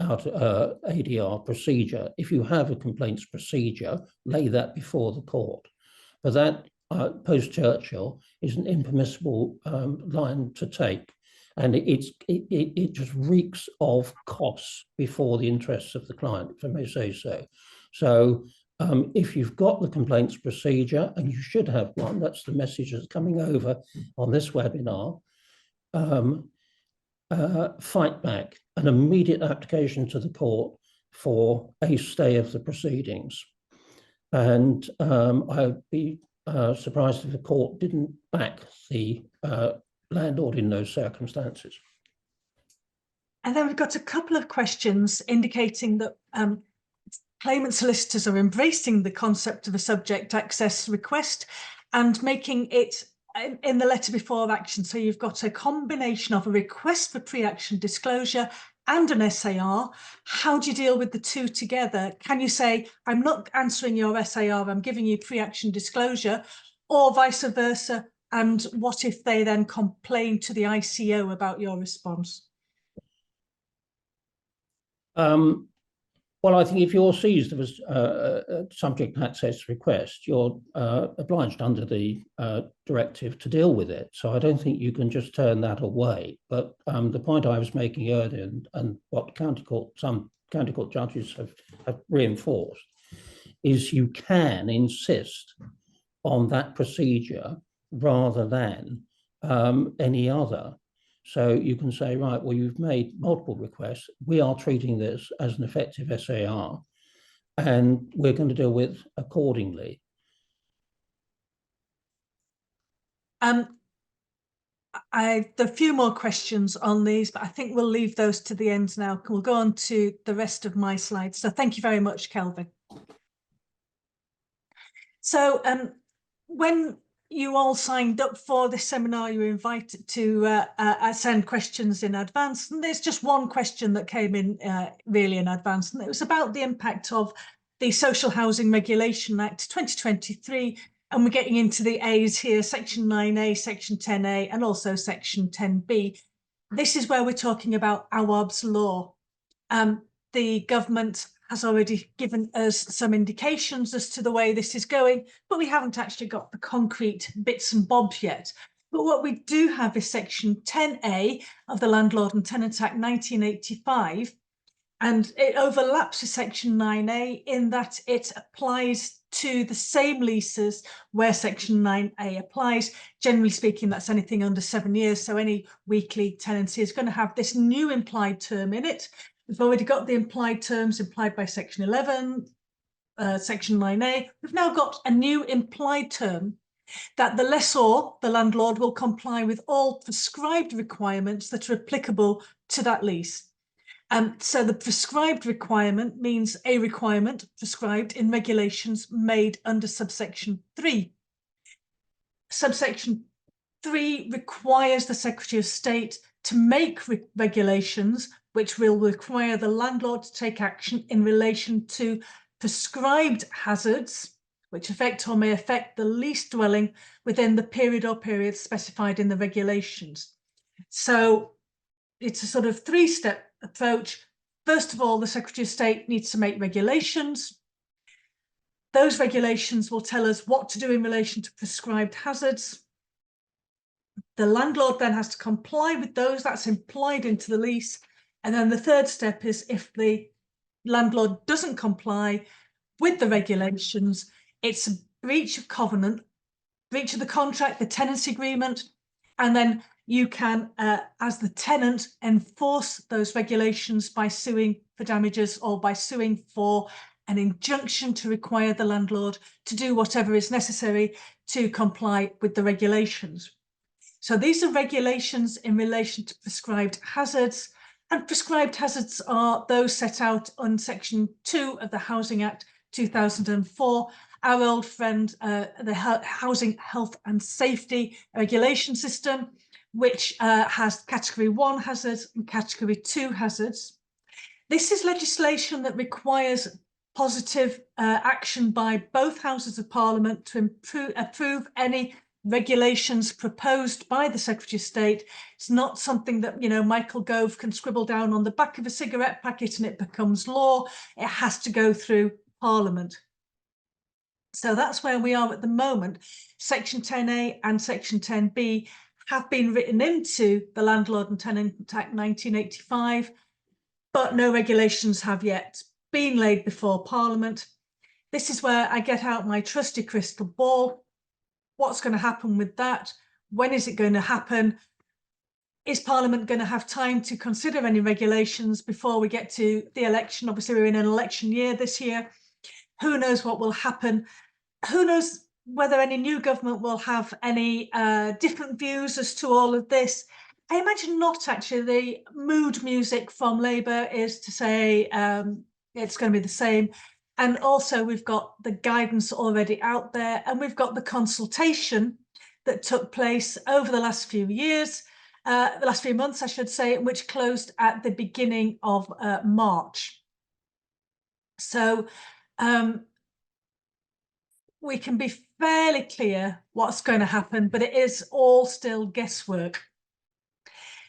ADR procedure. If you have a complaints procedure, lay that before the court. But that, post-Churchill, is an impermissible line to take. And it just reeks of costs before the interests of the client, if I may say so. So if you've got the complaints procedure, and you should have one, that's the message that's coming over on this webinar, fight back, an immediate application to the court for a stay of the proceedings. And I'd be surprised if the court didn't back the landlord in those circumstances. And then we've got a couple of questions indicating that claimant solicitors are embracing the concept of a subject access request and making it in the letter before action. So you've got a combination of a request for pre-action disclosure and an SAR. How do you deal with the two together? Can you say, I'm not answering your SAR, I'm giving you pre-action disclosure, or vice versa? And what if they then complain to the ICO about your response? Well, I think if you're seized of a subject access request, you're obliged under the directive to deal with it. So I don't think you can just turn that away. But the point I was making earlier, and what some county court judges have reinforced, is you can insist on that procedure rather than any other. So you can say, right, well, you've made multiple requests. We are treating this as an effective SAR, and we're going to deal with accordingly. There are a few more questions on these, but I think we'll leave those to the end now. We'll go on to the rest of my slides. So thank you very much, Kelvin. So when you all signed up for this seminar, you were invited to send questions in advance. And there's just one question that came in really in advance, and it was about the impact of the Social Housing Regulation Act 2023. And we're getting into the A's here, Section 9A, Section 10A, and also Section 10B. This is where we're talking about Awab's law. The government has already given us some indications as to the way this is going, but we haven't actually got the concrete bits and bobs yet. But what we do have is Section 10A of the Landlord and Tenant Act 1985, and it overlaps with Section 9A in that it applies to the same leases where Section 9A applies. Generally speaking, that's anything under 7 years, so any weekly tenancy is going to have this new implied term in it. We've already got the implied terms implied by Section 11, Section 9A. We've now got a new implied term that the lessor, the landlord, will comply with all prescribed requirements that are applicable to that lease. So the prescribed requirement means a requirement prescribed in regulations made under subsection 3. Subsection 3 requires the Secretary of State to make regulations which will require the landlord to take action in relation to prescribed hazards which affect or may affect the lease dwelling within the period or periods specified in the regulations. So it's a sort of three-step approach. First of all, the Secretary of State needs to make regulations. Those regulations will tell us what to do in relation to prescribed hazards. The landlord then has to comply with those. That's implied into the lease. And then the third step is if the landlord doesn't comply with the regulations, it's a breach of covenant, breach of the contract, the tenancy agreement, and then you can, as the tenant, enforce those regulations by suing for damages or by suing for an injunction to require the landlord to do whatever is necessary to comply with the regulations. So these are regulations in relation to prescribed hazards, and prescribed hazards are those set out on Section 2 of the Housing Act 2004, our old friend, the Housing Health and Safety Regulation System, which has Category 1 hazards and Category 2 hazards. This is legislation that requires positive action by both Houses of Parliament to approve any regulations proposed by the Secretary of State. It's not something that, you know, Michael Gove can scribble down on the back of a cigarette packet and it becomes law. It has to go through Parliament. So that's where we are at the moment. Section 10A and Section 10B have been written into the Landlord and Tenant Act 1985, but no regulations have yet been laid before Parliament. This is where I get out my trusty crystal ball. What's going to happen with that? When is it going to happen? Is Parliament going to have time to consider any regulations before we get to the election? Obviously, we're in an election year this year. Who knows what will happen? Who knows whether any new government will have any different views as to all of this? I imagine not, actually. The mood music from Labour is to say it's going to be the same. And also we've got the guidance already out there, and we've got the consultation that took place over the last few years, the last few months, I should say, which closed at the beginning of March. So we can be fairly clear what's going to happen, but it is all still guesswork.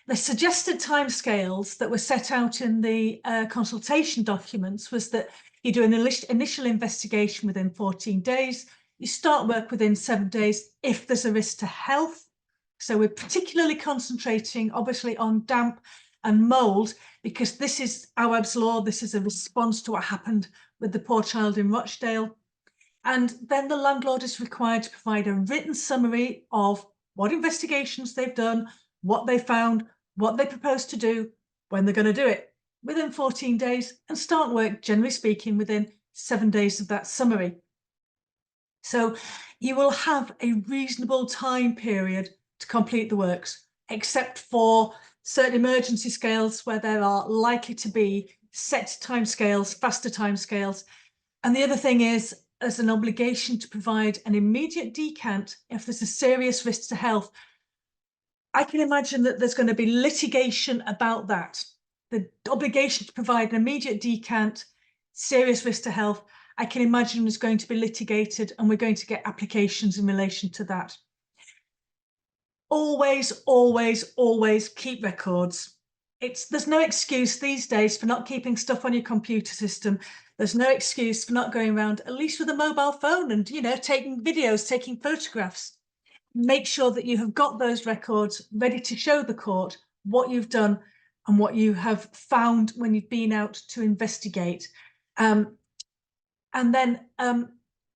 The suggested timescales that were set out in the consultation documents was that you do an initial investigation within 14 days, you start work within 7 days if there's a risk to health. So we're particularly concentrating, obviously, on damp and mould, because this is Awab's law. This is a response to what happened with the poor child in Rochdale. And then the landlord is required to provide a written summary of what investigations they've done, what they found, what they propose to do, when they're going to do it, within 14 days, and start work, generally speaking, within 7 days of that summary. So you will have a reasonable time period to complete the works, except for certain emergency scales where there are likely to be set timescales, faster timescales. And the other thing is, there's an obligation to provide an immediate decant if there's a serious risk to health. I can imagine that there's going to be litigation about that. The obligation to provide an immediate decant, serious risk to health, I can imagine is going to be litigated, and we're going to get applications in relation to that. Always, always, always keep records. There's no excuse these days for not keeping stuff on your computer system. There's no excuse for not going around, at least with a mobile phone, and, you know, taking videos, taking photographs. Make sure that you have got those records ready to show the court what you've done and what you have found when you've been out to investigate. And then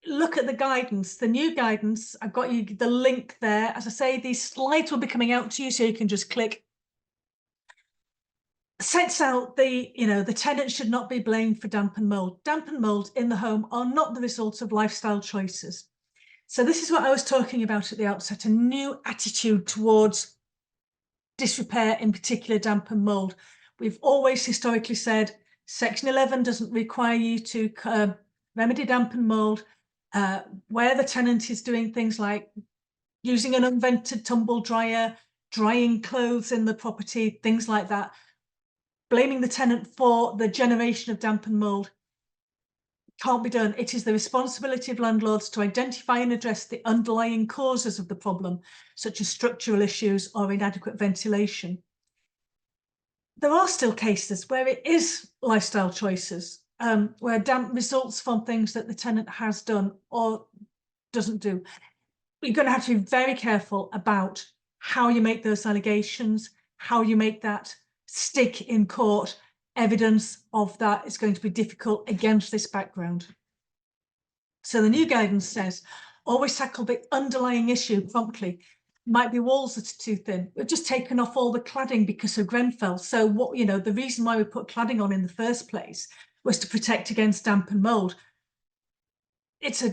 look at the guidance, the new guidance. I've got you the link there. As I say, these slides will be coming out to you, so you can just click. Sets out the tenant should not be blamed for damp and mould. Damp and mould in the home are not the result of lifestyle choices. So this is what I was talking about at the outset, a new attitude towards disrepair, in particular damp and mould. We've always historically said Section 11 doesn't require you to remedy damp and mould where the tenant is doing things like using an unvented tumble dryer, drying clothes in the property, things like that. Blaming the tenant for the generation of damp and mould can't be done. It is the responsibility of landlords to identify and address the underlying causes of the problem, such as structural issues or inadequate ventilation. There are still cases where it is lifestyle choices, where damp results from things that the tenant has done or doesn't do. You're going to have to be very careful about how you make those allegations, how you make that stick in court. Evidence of that is going to be difficult against this background. So the new guidance says, always tackle the underlying issue promptly. might be walls that are too thin. We've just taken off all the cladding because of Grenfell. So what, the reason why we put cladding on in the first place was to protect against damp and mold. It's a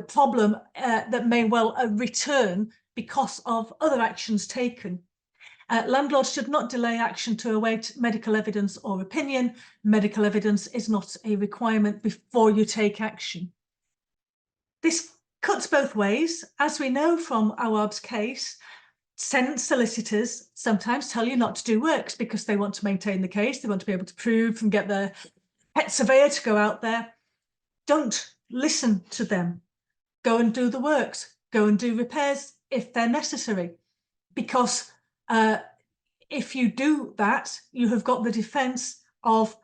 problem that may well return because of other actions taken. Landlords should not delay action to await medical evidence or opinion. Medical evidence is not a requirement before you take action. This cuts both ways. As we know from Awab's case, tenant solicitors sometimes tell you not to do works because they want to maintain the case. They want to be able to prove and get their pet surveyor to go out there. Don't listen to them. Go and do the works. Go and do repairs if they're necessary. Because if you do that, you have got the defence of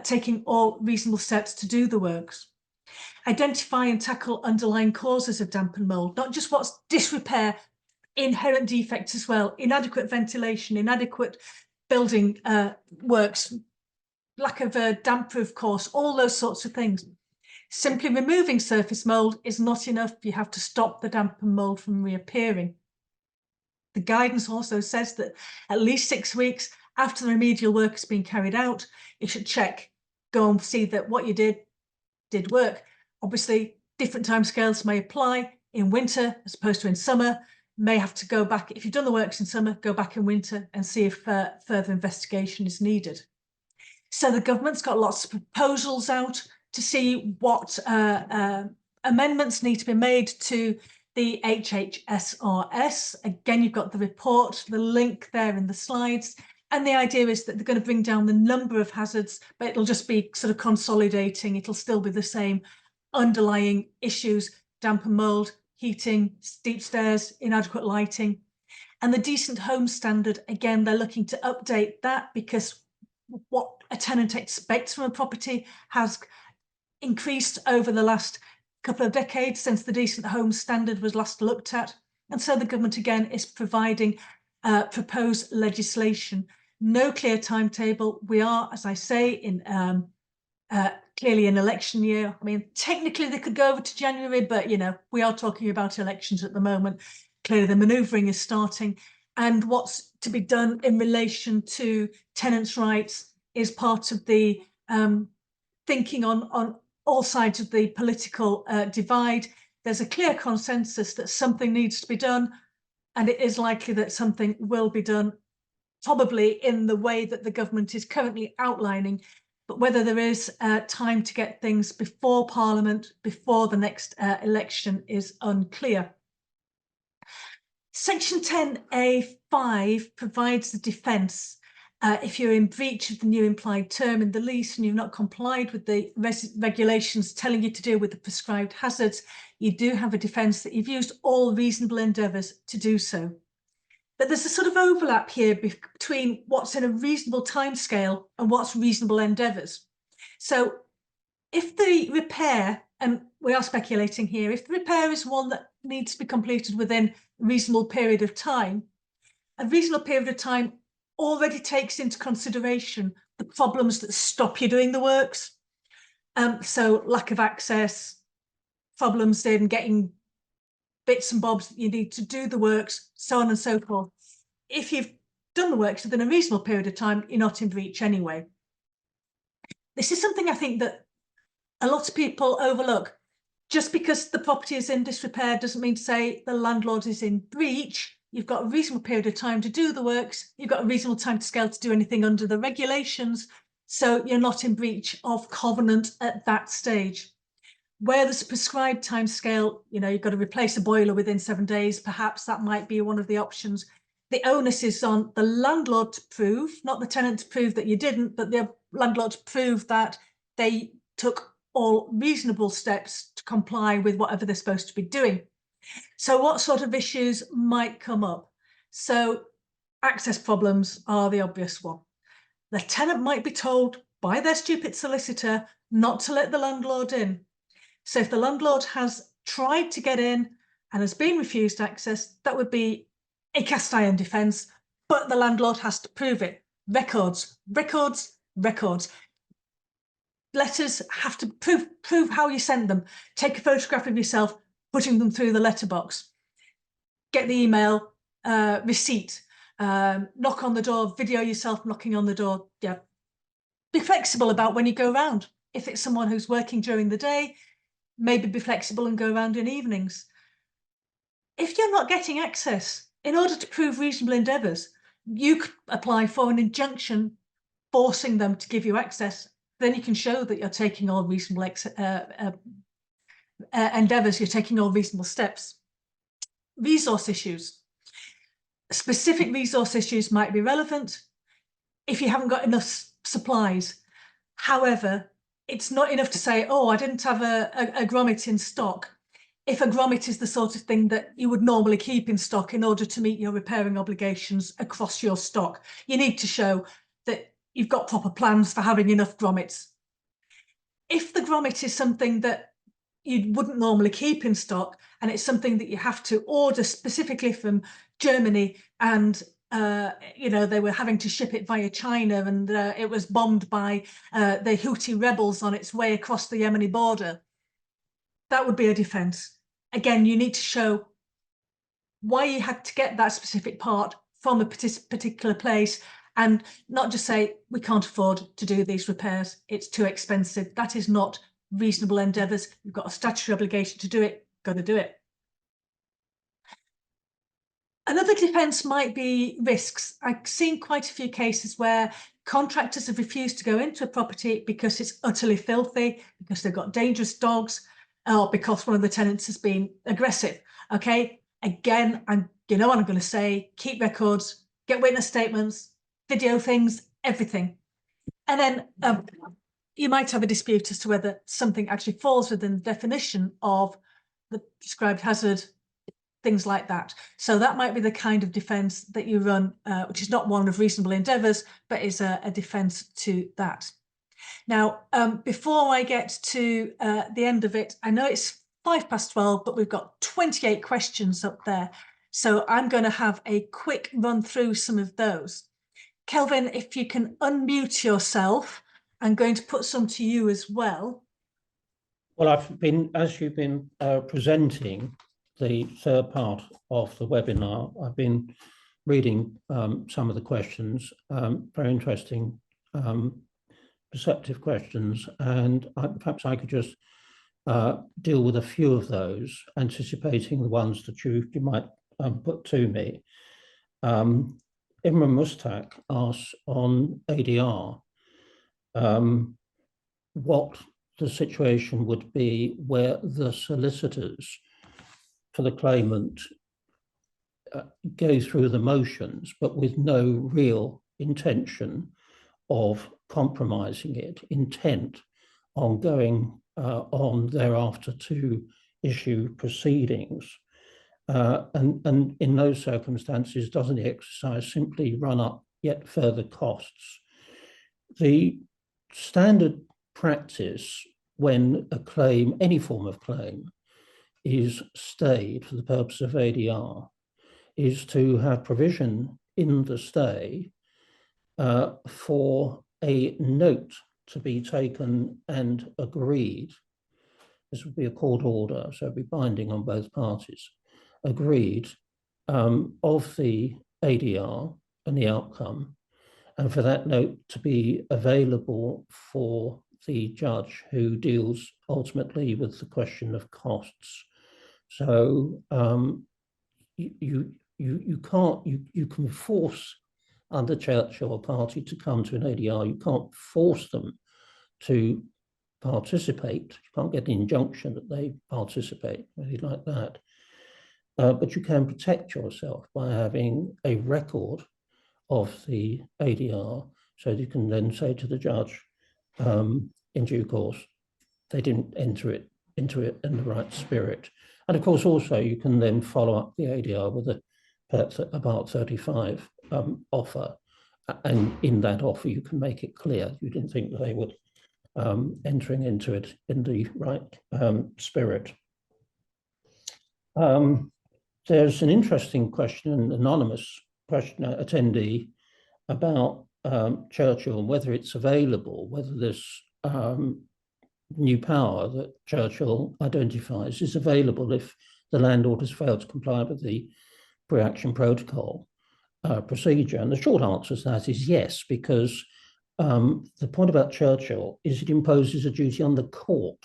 taking all reasonable steps to do the works. Identify and tackle underlying causes of damp and mould, not just what's disrepair, inherent defects as well, inadequate ventilation, inadequate building works, lack of a damp-proof course, all those sorts of things. Simply removing surface mould is not enough. You have to stop the damp and mould from reappearing. The guidance also says that at least 6 weeks after the remedial work has been carried out, you should check, go and see that what you did work. Obviously, different timescales may apply in winter as opposed to in summer. May have to go back, if you've done the works in summer, go back in winter and see if further investigation is needed. So the government's got lots of proposals out to see what amendments need to be made to the HHSRS. Again, you've got the report, the link there in the slides. And the idea is that they're going to bring down the number of hazards, but it'll just be sort of consolidating. It'll still be the same underlying issues: damp and mould, heating, steep stairs, inadequate lighting. And the decent home standard, again, they're looking to update that because what a tenant expects from a property has increased over the last couple of decades since the decent home standard was last looked at. And so the government, again, is providing proposed legislation. No clear timetable. We are, as I say, in clearly an election year. I mean, technically they could go over to January, but, we are talking about elections at the moment. Clearly the manoeuvring is starting. And what's to be done in relation to tenants' rights is part of the thinking on all sides of the political divide. There's a clear consensus that something needs to be done, and it is likely that something will be done, probably in the way that the government is currently outlining. But whether there is time to get things before Parliament, before the next election, is unclear. Section 10A5 provides the defence. If you're in breach of the new implied term in the lease and you've not complied with the regulations telling you to deal with the prescribed hazards, you do have a defence that you've used all reasonable endeavours to do so. But there's a sort of overlap here between what's in a reasonable timescale and what's reasonable endeavours. So if the repair, and we are speculating here, if the repair is one that needs to be completed within a reasonable period of time, a reasonable period of time already takes into consideration the problems that stop you doing the works. So lack of access, problems in getting bits and bobs that you need to do the works, so on and so forth. If you've done the works within a reasonable period of time, you're not in breach anyway. This is something I think that a lot of people overlook. Just because the property is in disrepair doesn't mean to say the landlord is in breach. You've got a reasonable period of time to do the works. You've got a reasonable time scale to do anything under the regulations. So you're not in breach of covenant at that stage. Where there's a prescribed time scale, you've got to replace a boiler within 7 days. Perhaps that might be one of the options. The onus is on the landlord to prove, not the tenant to prove that you didn't, but the landlord to prove that they took all reasonable steps to comply with whatever they're supposed to be doing. So what sort of issues might come up? So access problems are the obvious one. The tenant might be told by their stupid solicitor not to let the landlord in. So if the landlord has tried to get in and has been refused access, that would be a cast iron defence, but the landlord has to prove it. Records, records, records. Letters have to prove how you sent them. Take a photograph of yourself, putting them through the letterbox. get the email receipt, knock on the door, video yourself knocking on the door. Yeah, be flexible about when you go around. If it's someone who's working during the day, maybe be flexible and go around in evenings. If you're not getting access, in order to prove reasonable endeavours, you could apply for an injunction forcing them to give you access. Then you can show that you're taking all reasonable endeavours, you're taking all reasonable steps. Resource issues. Specific resource issues might be relevant if you haven't got enough supplies. However, it's not enough to say, oh, I didn't have a grommet in stock. If a grommet is the sort of thing that you would normally keep in stock in order to meet your repairing obligations across your stock, you need to show that you've got proper plans for having enough grommets. If the grommet is something that you wouldn't normally keep in stock, and it's something that you have to order specifically from Germany, and they were having to ship it via China, and it was bombed by the Houthi rebels on its way across the Yemeni border, that would be a defence. Again, you need to show why you had to get that specific part from a particular place, and not just say, we can't afford to do these repairs, it's too expensive. That is not reasonable endeavours. You've got a statutory obligation to do it, got to do it. Another defence might be risks. I've seen quite a few cases where contractors have refused to go into a property because it's utterly filthy, because they've got dangerous dogs, or because one of the tenants has been aggressive. Okay, again, you know what I'm going to say, keep records, get witness statements, video things, everything. And then you might have a dispute as to whether something actually falls within the definition of the prescribed hazard, things like that. So that might be the kind of defence that you run, which is not one of reasonable endeavours, but is a defence to that. Now, before I get to the end of it, I know it's 12:05, but we've got 28 questions up there. So I'm going to have a quick run through some of those. Kelvin, if you can unmute yourself, I'm going to put some to you as well. Well, as you've been presenting the third part of the webinar, I've been reading some of the questions, very interesting, perceptive questions, and perhaps I could just deal with a few of those, anticipating the ones that you might put to me. Imran Mustak asks on ADR what the situation would be where the solicitors for the claimant go through the motions, but with no real intention of compromising it, intent on going on thereafter to issue proceedings. And in those circumstances, doesn't the exercise simply run up yet further costs? The standard practice when a claim, any form of claim, is stayed for the purpose of ADR is to have provision in the stay for a note to be taken and agreed. This would be a court order, so it would be binding on both parties. Agreed of the ADR and the outcome, and for that note to be available for the judge who deals ultimately with the question of costs. So you can force under Churchill a party to come to an ADR. You can't force them to participate. You can't get an injunction that they participate, anything like that. But you can protect yourself by having a record of the ADR, so that you can then say to the judge in due course, they didn't enter it into it in the right spirit. And of course, also you can then follow up the ADR with a about 35 offer, and in that offer you can make it clear you didn't think that they would entering into it in the right spirit. There's an interesting question, an anonymous question, attendee, about Churchill and whether it's available, whether this new power that Churchill identifies is available if the landlord has failed to comply with the pre-action protocol procedure? And the short answer to that is yes, because the point about Churchill is it imposes a duty on the court,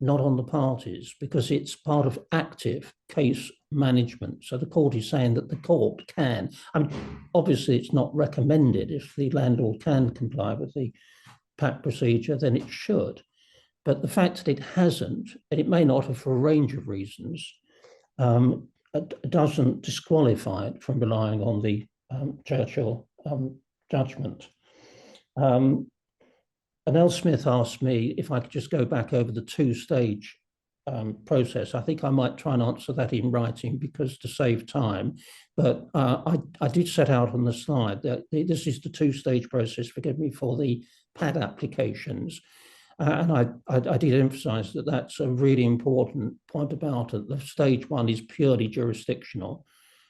not on the parties, because it's part of active case management. So the court is saying that the court can, I mean, obviously it's not recommended. If the landlord can comply with the PAC procedure, then it should. But the fact that it hasn't, and it may not have for a range of reasons, doesn't disqualify it from relying on the Churchill judgment. And L. Smith asked me if I could just go back over the two-stage process. I think I might try and answer that in writing because to save time, but I did set out on the slide that this is the two-stage process, forgive me, for the PAD applications. And I did emphasize that that's a really important point about it. The stage one is purely jurisdictional.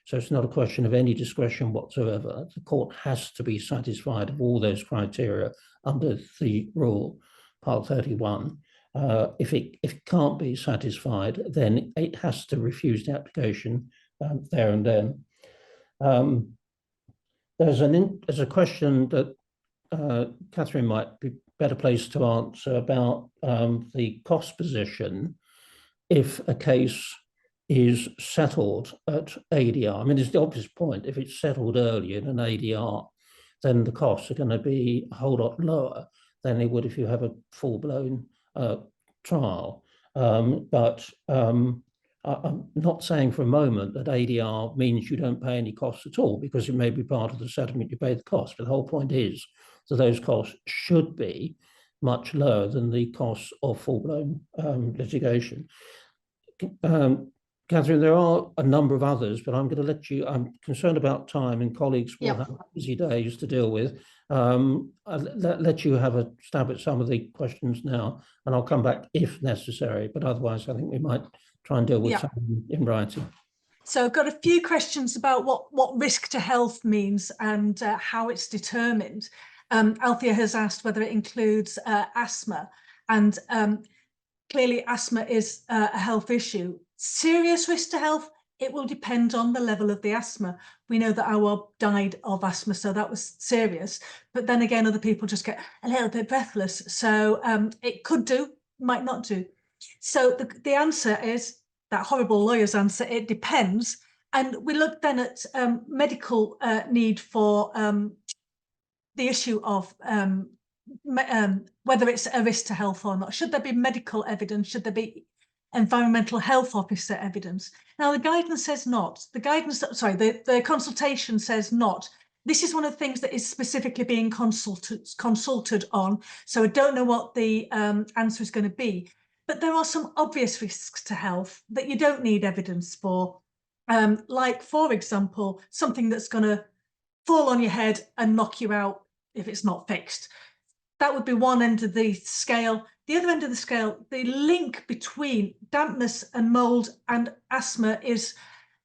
So it's not a question of any discretion whatsoever. The court has to be satisfied of all those criteria under the rule, Part 31. If it can't be satisfied, then it has to refuse the application there and then. There's a question that Catherine might be better placed to answer about the cost position if a case is settled at ADR. I mean, it's the obvious point. If it's settled early in an ADR, then the costs are going to be a whole lot lower than they would if you have a full-blown trial. But I'm not saying for a moment that ADR means you don't pay any costs at all, because it may be part of the settlement you pay the cost. But the whole point is that those costs should be much lower than the costs of full-blown litigation. Catherine, there are a number of others, but I'm going to let you, I'm concerned about time and colleagues will have busy days to deal with. I'll let you have a stab at some of the questions now, and I'll come back if necessary, but otherwise I think we might try and deal with some in writing. So I've got a few questions about what risk to health means and how it's determined. Althea has asked whether it includes asthma, and clearly asthma is a health issue. Serious risk to health, it will depend on the level of the asthma. We know that our died of asthma, so that was serious. But then again, other people just get a little bit breathless. So it could do, might not do. So the answer is that horrible lawyer's answer, it depends. And we look then at medical need for the issue of whether it's a risk to health or not. Should there be medical evidence? Should there be environmental health officer evidence? Now, the guidance says not. The guidance, sorry, the consultation says not. This is one of the things that is specifically being consulted on. So I don't know what the answer is going to be. But there are some obvious risks to health that you don't need evidence for. Like, for example, something that's going to fall on your head and knock you out if it's not fixed. That would be one end of the scale. The other end of the scale, the link between dampness and mold and asthma is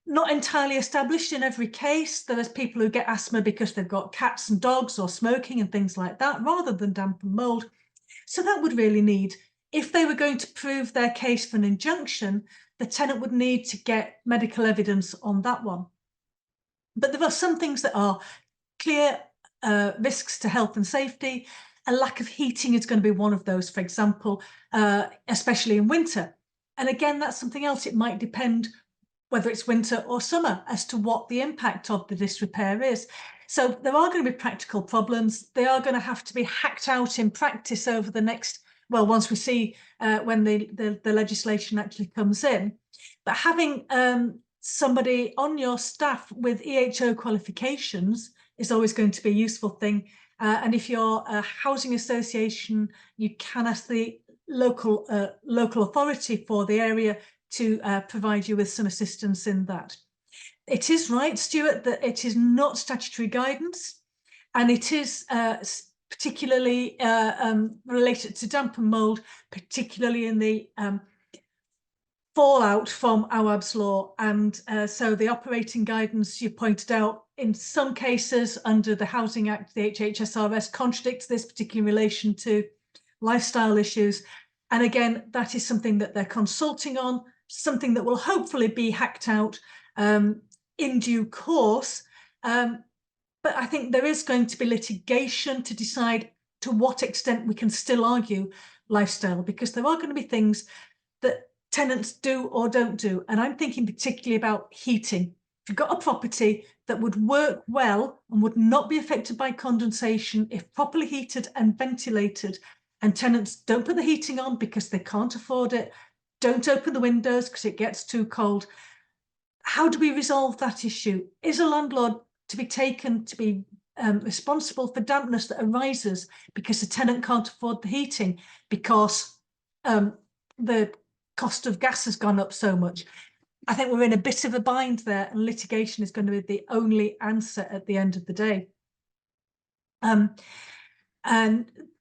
not entirely established in every case. There's people who get asthma because they've got cats and dogs or smoking and things like that, rather than damp and mold. So that would really need, if they were going to prove their case for an injunction, the tenant would need to get medical evidence on that one. But there are some things that are clear risks to health and safety. A lack of heating is going to be one of those, for example, especially in winter. And again, that's something else. It might depend whether it's winter or summer as to what the impact of the disrepair is. So there are going to be practical problems. They are going to have to be hacked out in practice over the next, well, once we see when the legislation actually comes in. But having somebody on your staff with EHO qualifications is always going to be a useful thing. And if you're a housing association, you can ask the local authority for the area to provide you with some assistance in that. It is right, Stuart, that it is not statutory guidance, and it is particularly related to damp and mould, particularly in the fallout from Awab's law. And so the operating guidance you pointed out, in some cases under the Housing Act, the HHSRS contradicts this, particularly in relation to lifestyle issues. And again, that is something that they're consulting on, something that will hopefully be hacked out in due course. But I think there is going to be litigation to decide to what extent we can still argue lifestyle, because there are going to be things that tenants do or don't do. And I'm thinking particularly about heating. If you've got a property that would work well and would not be affected by condensation if properly heated and ventilated, and tenants don't put the heating on because they can't afford it, don't open the windows because it gets too cold, how do we resolve that issue? Is a landlord to be taken to be responsible for dampness that arises because the tenant can't afford the heating because the cost of gas has gone up so much? I think we're in a bit of a bind there, and litigation is going to be the only answer at the end of the day. And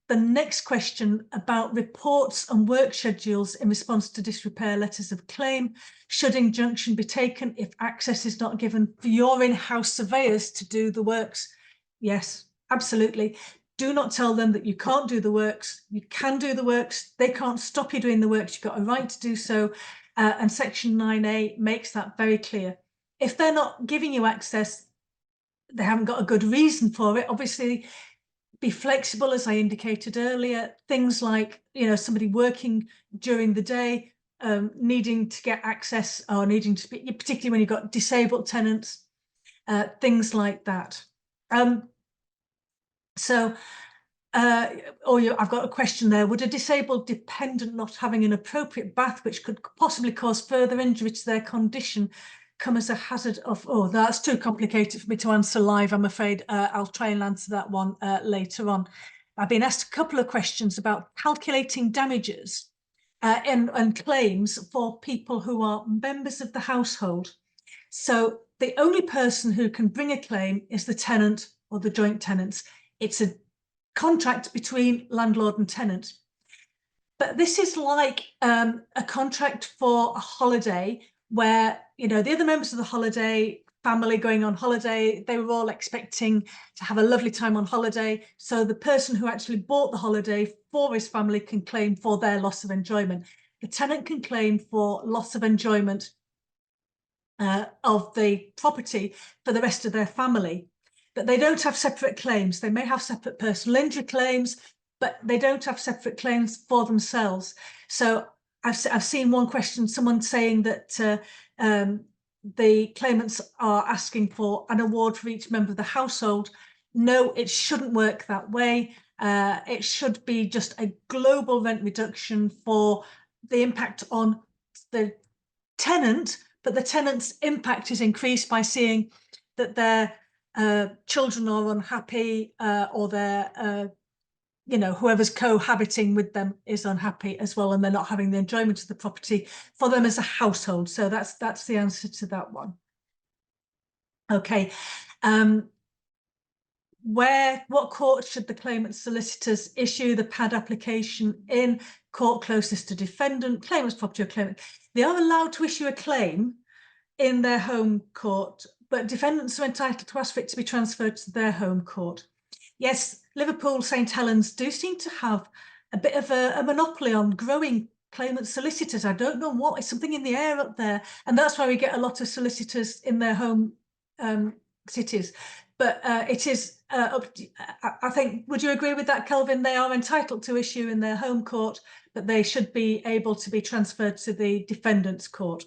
the next question about reports and work schedules in response to disrepair letters of claim. Should injunction be taken if access is not given for your in-house surveyors to do the works? Yes, absolutely. Do not tell them that you can't do the works. You can do the works. They can't stop you doing the works. You've got a right to do so. And Section 9A makes that very clear. If they're not giving you access, they haven't got a good reason for it. Obviously, be flexible, as I indicated earlier. Things like, somebody working during the day, needing to get access, or needing to speak, particularly when you've got disabled tenants, things like that. I've got a question there. Would a disabled dependent not having an appropriate bath, which could possibly cause further injury to their condition, come as a hazard of... Oh, that's too complicated for me to answer live, I'm afraid. I'll try and answer that one later on. I've been asked a couple of questions about calculating damages and claims for people who are members of the household. So the only person who can bring a claim is the tenant or the joint tenants. It's a contract between landlord and tenant. But this is like a contract for a holiday where, the other members of the holiday family going on holiday, they were all expecting to have a lovely time on holiday. So the person who actually bought the holiday for his family can claim for their loss of enjoyment. The tenant can claim for loss of enjoyment of the property for the rest of their family. But they don't have separate claims. They may have separate personal injury claims, but they don't have separate claims for themselves. So I've seen one question, someone saying that the claimants are asking for an award for each member of the household. No, it shouldn't work that way. It should be just a global rent reduction for the impact on the tenant, but the tenant's impact is increased by seeing that their children are unhappy, or their whoever's cohabiting with them is unhappy as well, and they're not having the enjoyment of the property for them as a household. So that's the answer to that one. Okay. What court should the claimant solicitors issue the PAD application in? Court closest to defendant, claimant's property or claimant. They are allowed to issue a claim in their home court, but defendants are entitled to ask for it to be transferred to their home court. Yes, Liverpool, St Helens do seem to have a bit of a monopoly on growing claimant solicitors. I don't know what, it's something in the air up there. And that's why we get a lot of solicitors in their home cities. But it is up to, I think, would you agree with that, Kelvin? They are entitled to issue in their home court, but they should be able to be transferred to the defendant's court.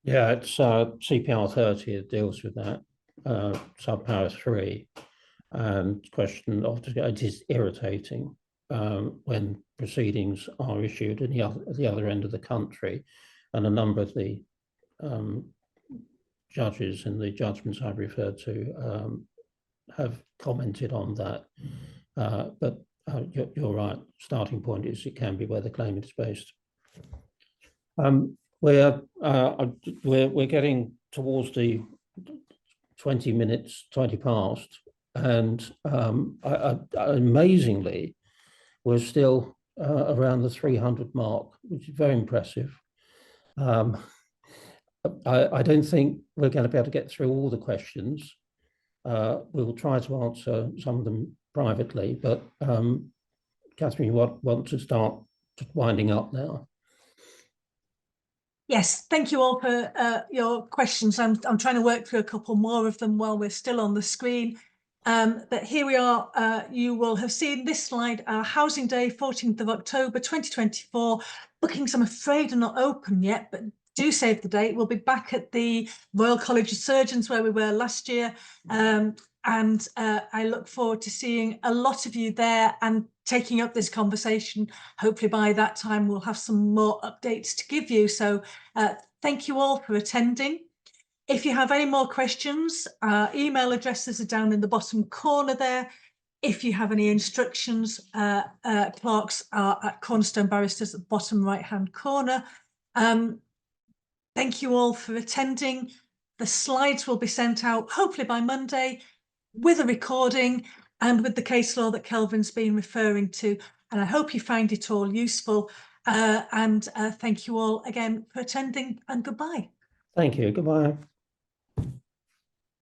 Yeah, it's CPR 30 that deals with that, subparagraph 3. And question often it is irritating when proceedings are issued at the other end of the country, and a number of the judges in the judgments I've referred to have commented on that. But you're right. Starting point is it can be where the claimant is based. We're getting towards the 20 minutes, 20 past. And amazingly, we're still around the 300 mark, which is very impressive. I don't think we're going to be able to get through all the questions. We'll try to answer some of them privately, but Catherine, you want to start winding up now? Yes, thank you all for your questions. I'm trying to work through a couple more of them while we're still on the screen. But here we are. You will have seen this slide, our Housing Day, 14th of October 2024. Bookings, I'm afraid, are not open yet, but do save the date. We'll be back at the Royal College of Surgeons where we were last year. And I look forward to seeing a lot of you there and taking up this conversation. Hopefully by that time we'll have some more updates to give you. So thank you all for attending. If you have any more questions, our email addresses are down in the bottom corner there. If you have any instructions, clerks are at Cornerstone Barristers at the bottom right-hand corner. Thank you all for attending. The slides will be sent out hopefully by Monday with a recording and with the case law that Kelvin's been referring to. And I hope you find it all useful. And thank you all again for attending, and goodbye. Thank you. Goodbye.